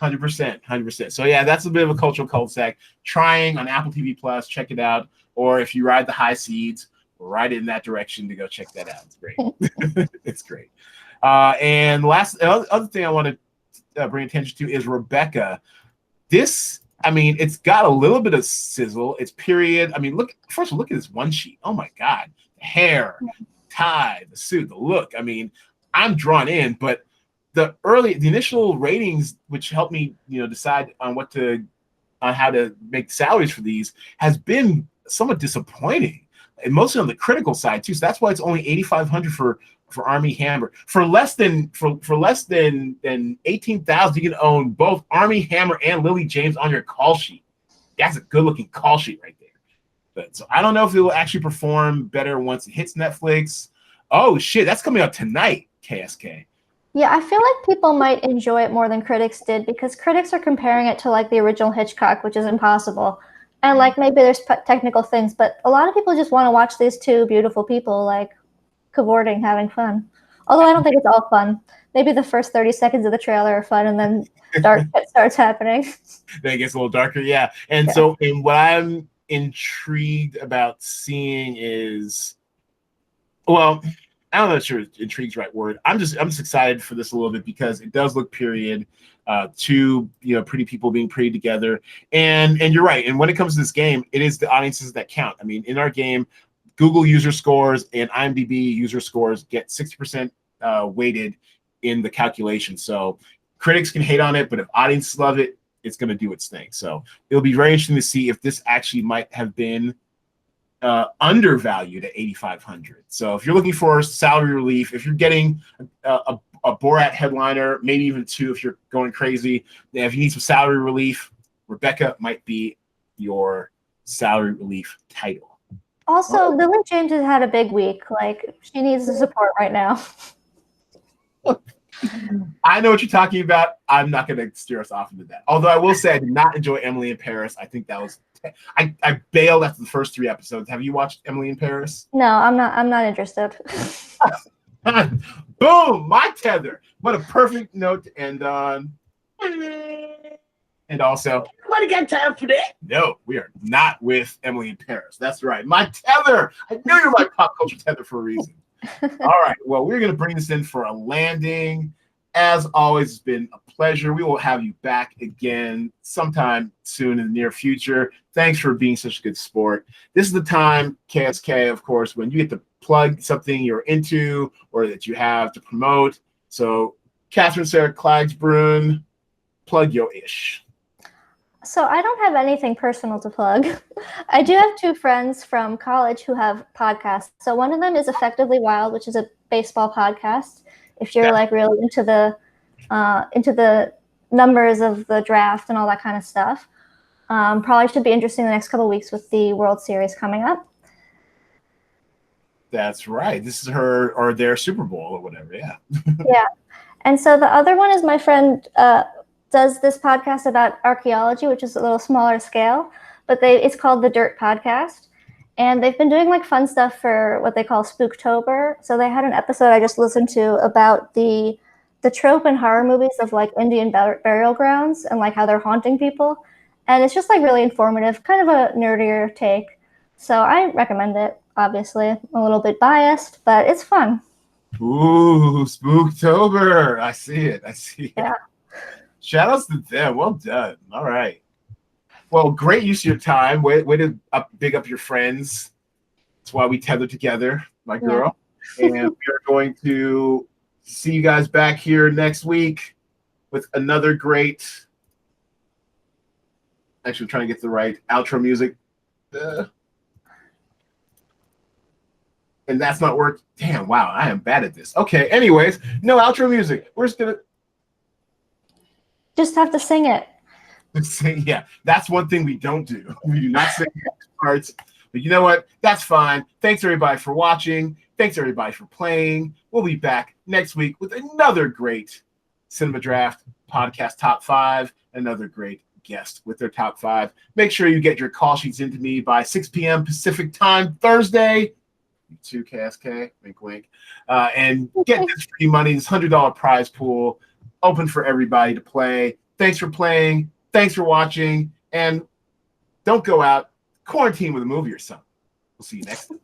100%. So yeah, that's a bit of a cultural cul-de-sac. Trying on Apple TV Plus, check it out. Or if you ride the high seas, ride it in that direction to go check that out. It's great. It's great. And the other thing I want to bring attention to is Rebecca. This, I mean, it's got a little bit of sizzle. It's period. I mean, look at this one sheet. Oh my God. The hair, tie, the suit, the look. I mean, I'm drawn in, but the initial ratings, which helped me, decide on how to make salaries for these, has been somewhat disappointing, and mostly on the critical side too. So that's why it's only $8,500 for Army Hammer. For less than 18,000, you can own both Army Hammer and Lily James on your call sheet. That's a good looking call sheet right there. But so I don't know if it will actually perform better once it hits Netflix. Oh shit, that's coming out tonight, KSK. Yeah, I feel like people might enjoy it more than critics did, because critics are comparing it to like the original Hitchcock, which is impossible. And like maybe there's technical things, but a lot of people just want to watch these two beautiful people like cavorting, having fun. Although I don't think it's all fun. Maybe the first 30 seconds of the trailer are fun, and then dark shit starts happening. Then it gets a little darker, yeah. And so, and what I'm intrigued about seeing is, well, I don't know if intrigue's the right word. I'm just excited for this a little bit because it does look period. Two pretty people being pretty together, and you're right. And when it comes to this game, it is the audiences that count. I mean, in our game, Google user scores and IMDb user scores get 60% weighted in the calculation. So critics can hate on it, but if audiences love it, it's going to do its thing. So it'll be very interesting to see if this actually might have been undervalued at $8,500. So if you're looking for salary relief, if you're getting a Borat headliner, maybe even 2 if you're going crazy, then if you need some salary relief, Rebecca might be your salary relief title. Also, Lily James has had a big week. Like, she needs the support right now. I know what you're talking about. I'm not going to steer us off into that. Although I will say I did not enjoy Emily in Paris. I think that was I bailed after the first 3 episodes. Have you watched Emily in Paris? No, I'm not interested. Boom, my tether. What a perfect note to end on. And also, What got time for that? no, we are not with Emily in Paris. That's right. My tether. I knew you were my pop culture tether for a reason. All right. Well, we're going to bring this in for a landing. As always, it's been a pleasure. We will have you back again sometime soon in the near future. Thanks for being such a good sport. This is the time, KSK, of course, when you get to plug something you're into or that you have to promote. So, Katherine Sarah Klagsbrun, plug your ish. So I don't have anything personal to plug. I do have 2 friends from college who have podcasts. So one of them is Effectively Wild, which is a baseball podcast. If you're like really into the into the numbers of the draft and all that kind of stuff. Probably should be interesting the next couple of weeks with the World Series coming up. That's right. This is her or their Super Bowl or whatever. Yeah. Yeah. And so the other one is my friend does this podcast about archaeology, which is a little smaller scale, but it's called the Dirt Podcast. And they've been doing like fun stuff for what they call Spooktober. So they had an episode I just listened to about the trope in horror movies of like Indian burial grounds and like how they're haunting people. And it's just like really informative, kind of a nerdier take. So I recommend it. Obviously, a little bit biased, but it's fun. Ooh, Spooktober. I see it. Yeah. Shout outs to them. Well done. All right. Well, great use of your time. Way to big up your friends. That's why we tether together, my girl. Yeah. And we are going to see you guys back here next week with another great. Actually, I'm trying to get the right outro music. And that's not working. Damn, wow, I am bad at this. Okay, anyways, no outro music. We're just have to sing it. Yeah, that's one thing we don't do. We do not sing parts. But you know what? That's fine. Thanks, everybody, for watching. Thanks, everybody, for playing. We'll be back next week with another great Cinema Draft podcast top 5. Another great guest with their top 5. Make sure you get your call sheets into me by 6 p.m. Pacific time Thursday. To KSK, wink, wink, and get this free money, this $100 prize pool, open for everybody to play. Thanks for playing. Thanks for watching. And don't go out, quarantine with a movie or something. We'll see you next time.